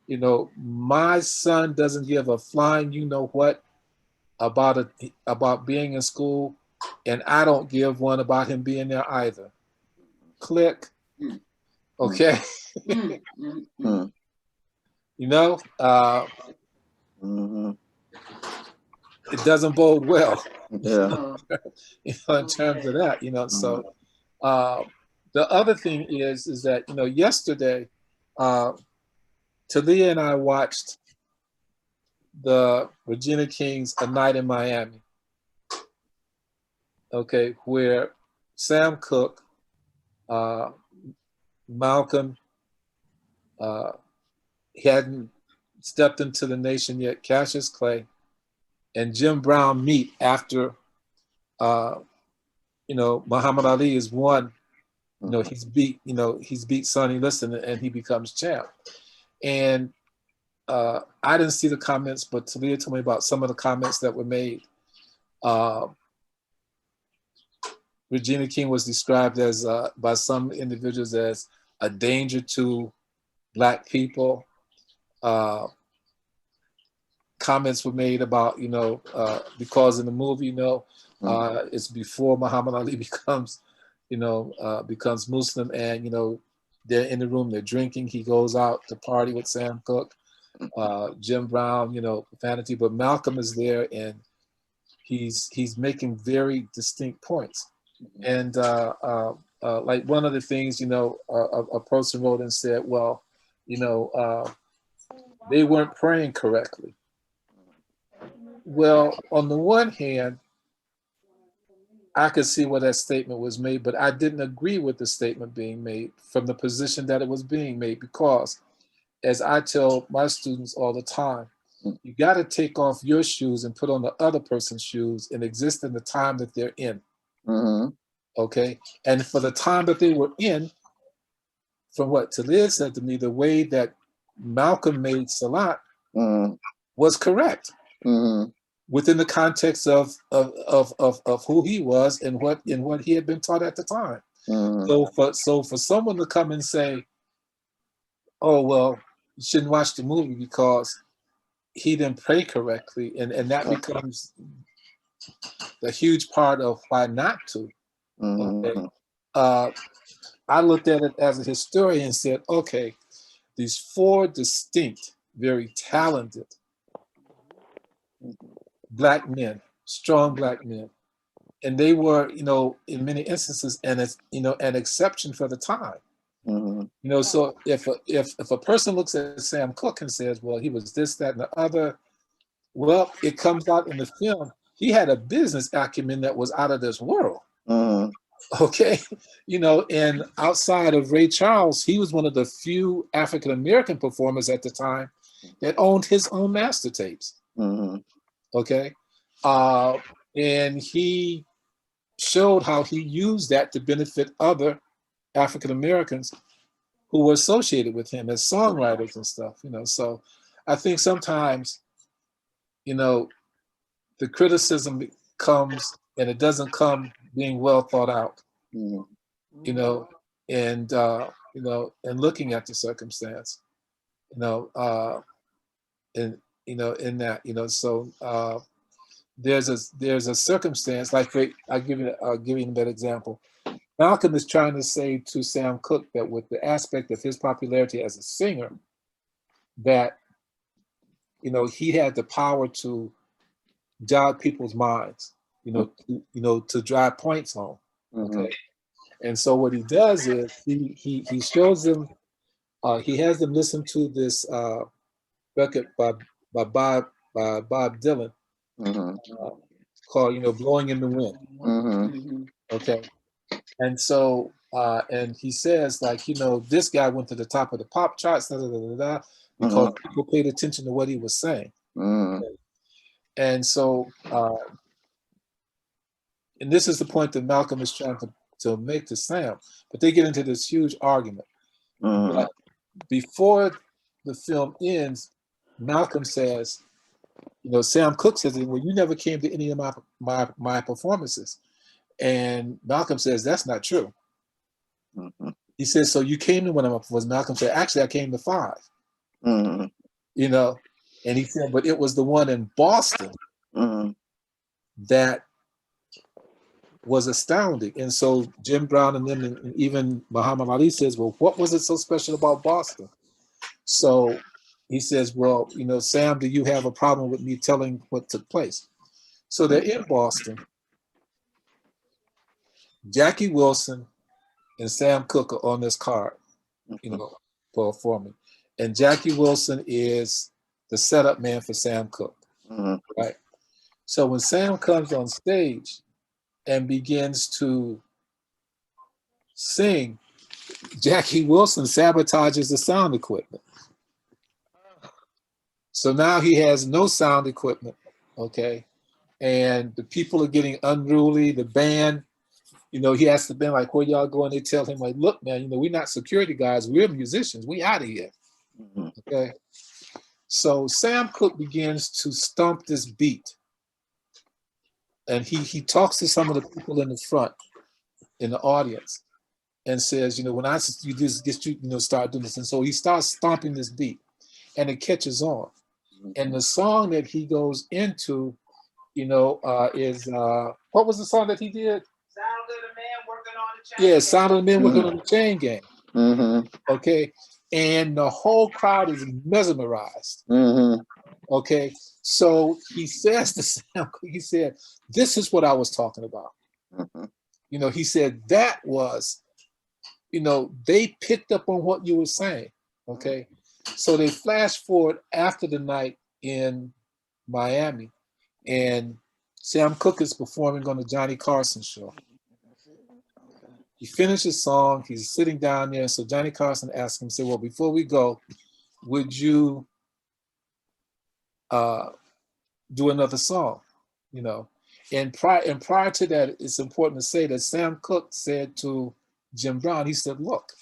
you know, my son doesn't give a flying you know what about being in school, and I don't give one about him being there either. Click. Okay. You know, it doesn't bode well. Yeah. You know, in terms of that, you know. So the other thing is that, you know, yesterday, Talia and I watched the Regina King's A Night in Miami. Okay, where Sam Cooke, Malcolm, hadn't stepped into the nation yet, Cassius Clay, and Jim Brown meet after, you know, Muhammad Ali has won. You know, he's beat Sonny Liston, and he becomes champ. And I didn't see the comments, but Talia told me about some of the comments that were made. Regina King was described as by some individuals as a danger to Black people. Comments were made about, because in the movie, it's before Muhammad Ali becomes Muslim, and they're in the room, they're drinking. He goes out to party with Sam Cooke, Jim Brown, profanity, but Malcolm is there, and he's making very distinct points. And like one of the things, a person wrote and said, well, they weren't praying correctly. Well, on the one hand, I could see where that statement was made, but I didn't agree with the statement being made from the position that it was being made, because as I tell my students all the time, you got to take off your shoes and put on the other person's shoes and exist in the time that they're in. Mm-hmm. Okay. And for the time that they were in, from what Talib said to me, the way that Malcolm made Salat was correct. Mm-hmm. Within the context of who he was and what he had been taught at the time. Mm-hmm. So for someone to come and say, oh, well, you shouldn't watch the movie because he didn't pray correctly, and that becomes a huge part of why not to. Okay. I looked at it as a historian and said, okay, these 4 distinct, very talented Black men, strong Black men, and they were, in many instances, an exception for the time. So if a person looks at Sam Cooke and says, well, he was this, that, and the other, well, it comes out in the film, he had a business acumen that was out of this world. Okay, and outside of Ray Charles, he was one of the few African American performers at the time that owned his own master tapes. Okay, and he showed how he used that to benefit other African Americans who were associated with him as songwriters and stuff. So I think sometimes, the criticism comes, and it doesn't come being well thought out. And looking at the circumstance, in that, so there's a circumstance, like I'll give you a better example. Malcolm is trying to say to Sam Cooke that with the aspect of his popularity as a singer, that he had the power to jog people's minds, to drive points home. Okay. And so what he does is he shows them, he has them listen to this record by Bob Dylan, called "Blowing in the Wind." Okay, and so and he says, like, this guy went to the top of the pop charts, because people paid attention to what he was saying. Okay? And so and this is the point that Malcolm is trying to make to Sam, but they get into this huge argument. But before the film ends, Malcolm says, Sam Cooke says, well, you never came to any of my performances. And Malcolm says, that's not true. He says, so you came to one of my performances. Malcolm said, actually, I came to 5. And he said, but it was the one in Boston that was astounding. And so Jim Brown and them, and even Muhammad Ali says, well, what was it so special about Boston? So he says, well, Sam, do you have a problem with me telling what took place? So they're in Boston. Jackie Wilson and Sam Cooke are on this card, performing. And Jackie Wilson is the setup man for Sam Cooke, right? So when Sam comes on stage and begins to sing, Jackie Wilson sabotages the sound equipment. So now he has no sound equipment, okay? And the people are getting unruly. The band, he has to be like, where y'all going? They tell him, like, look, man, we're not security guys. We're musicians. We out of here, okay? So Sam Cooke begins to stomp this beat. And he talks to some of the people in the front. in the audience and says, when I you just get start doing this, and so he starts stomping this beat, and it catches on, and the song that he goes into, is what was the song that he did? Sound of the man working on the chain. Yeah, Sound of the Man Working on the Chain Gang. Okay, and the whole crowd is mesmerized. Okay, so he says to Sam, he said, "This is what I was talking about." He said that was, they picked up on what you were saying. Okay, so they flash forward after the night in Miami, and Sam Cooke is performing on the Johnny Carson show. He finished his song, he's sitting down there, so Johnny Carson asked him, said, "Well, before we go, would you do another song?" And prior to that, it's important to say that Sam Cooke said to Jim Brown, he said, "Look,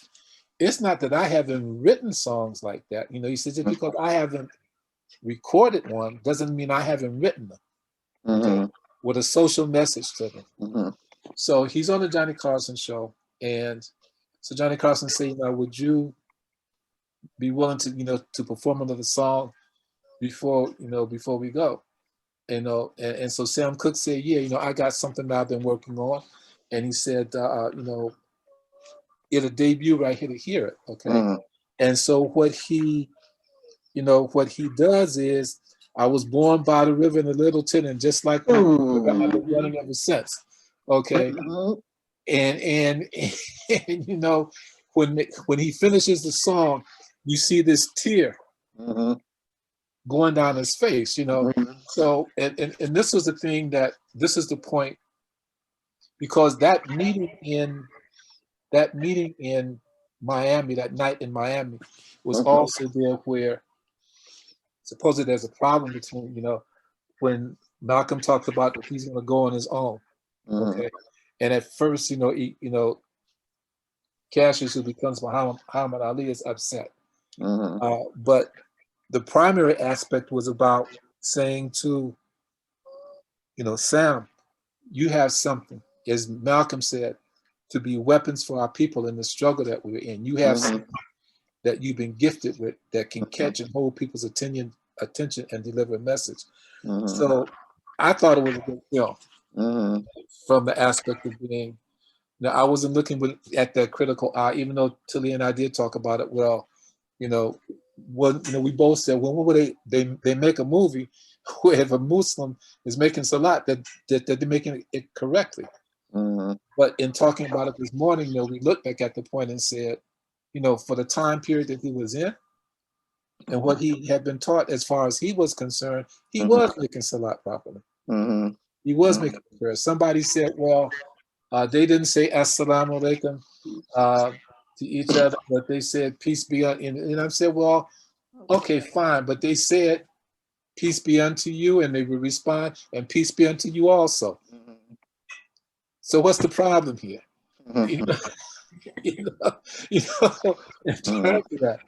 it's not that I haven't written songs like that. He said, just because I haven't recorded one doesn't mean I haven't written them." Okay? With a social message to them. So he's on the Johnny Carson show, and so Johnny Carson said, "Would you be willing to to perform another song before we go?" And so Sam Cooke said, "Yeah, I got something that I've been working on," and he said, "It'll debut right here to hear it." Okay, and so what he does is, "I was born by the river in Littleton, and just like the river, I've been running ever since." Okay, and when he finishes the song, you see this tear going down his face. So and this was the thing this is the point, because that meeting in Miami, that night in Miami, was also there where supposedly there's a problem between, when Malcolm talked about that he's going to go on his own. Okay, and at first, Cassius, who becomes Muhammad Ali, is upset. But the primary aspect was about saying to, Sam, you have something, as Malcolm said, to be weapons for our people in the struggle that we're in. You have something that you've been gifted with that can catch and hold people's attention and deliver a message. So I thought it was a good film from the aspect of being. Now, I wasn't looking at that critical eye, even though Tilly and I did talk about it. Well, we both said, well, what would they make a movie where if a Muslim is making salat, that they're making it correctly. But in talking about it this morning, we looked back at the point and said, for the time period that he was in and what he had been taught as far as he was concerned, he was making salat properly. He was making prayer. Somebody said, well, they didn't say assalamu alaikum to each other, but they said peace be unto you. And I said, well, okay, fine. But they said peace be unto you, and they would respond, and peace be unto you also. So what's the problem here? In terms of that.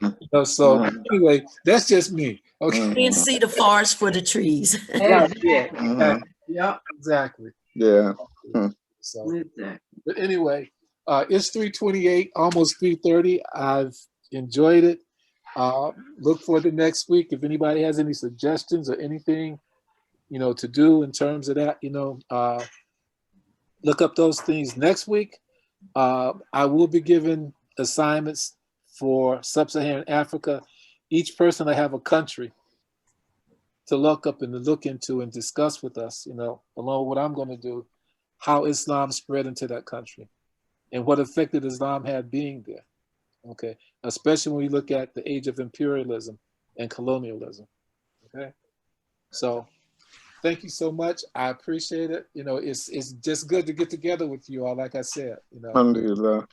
So anyway, that's just me. Okay. You can see the forest for the trees. Right. Yeah. Exactly. Yeah. So, but anyway, it's 3:28, almost 3:30. I've enjoyed it. Look forward to next week. If anybody has any suggestions or anything, to do in terms of that, look up those things next week. I will be giving assignments for Sub-Saharan Africa. Each person will have a country to look up and to look into and discuss with us, along with what I'm going to do, how Islam spread into that country and what effect did Islam had being there. Okay, especially when we look at the age of imperialism and colonialism. Okay, so thank you so much. I appreciate it. It's just good to get together with you all. Like I said, Alhamdulillah.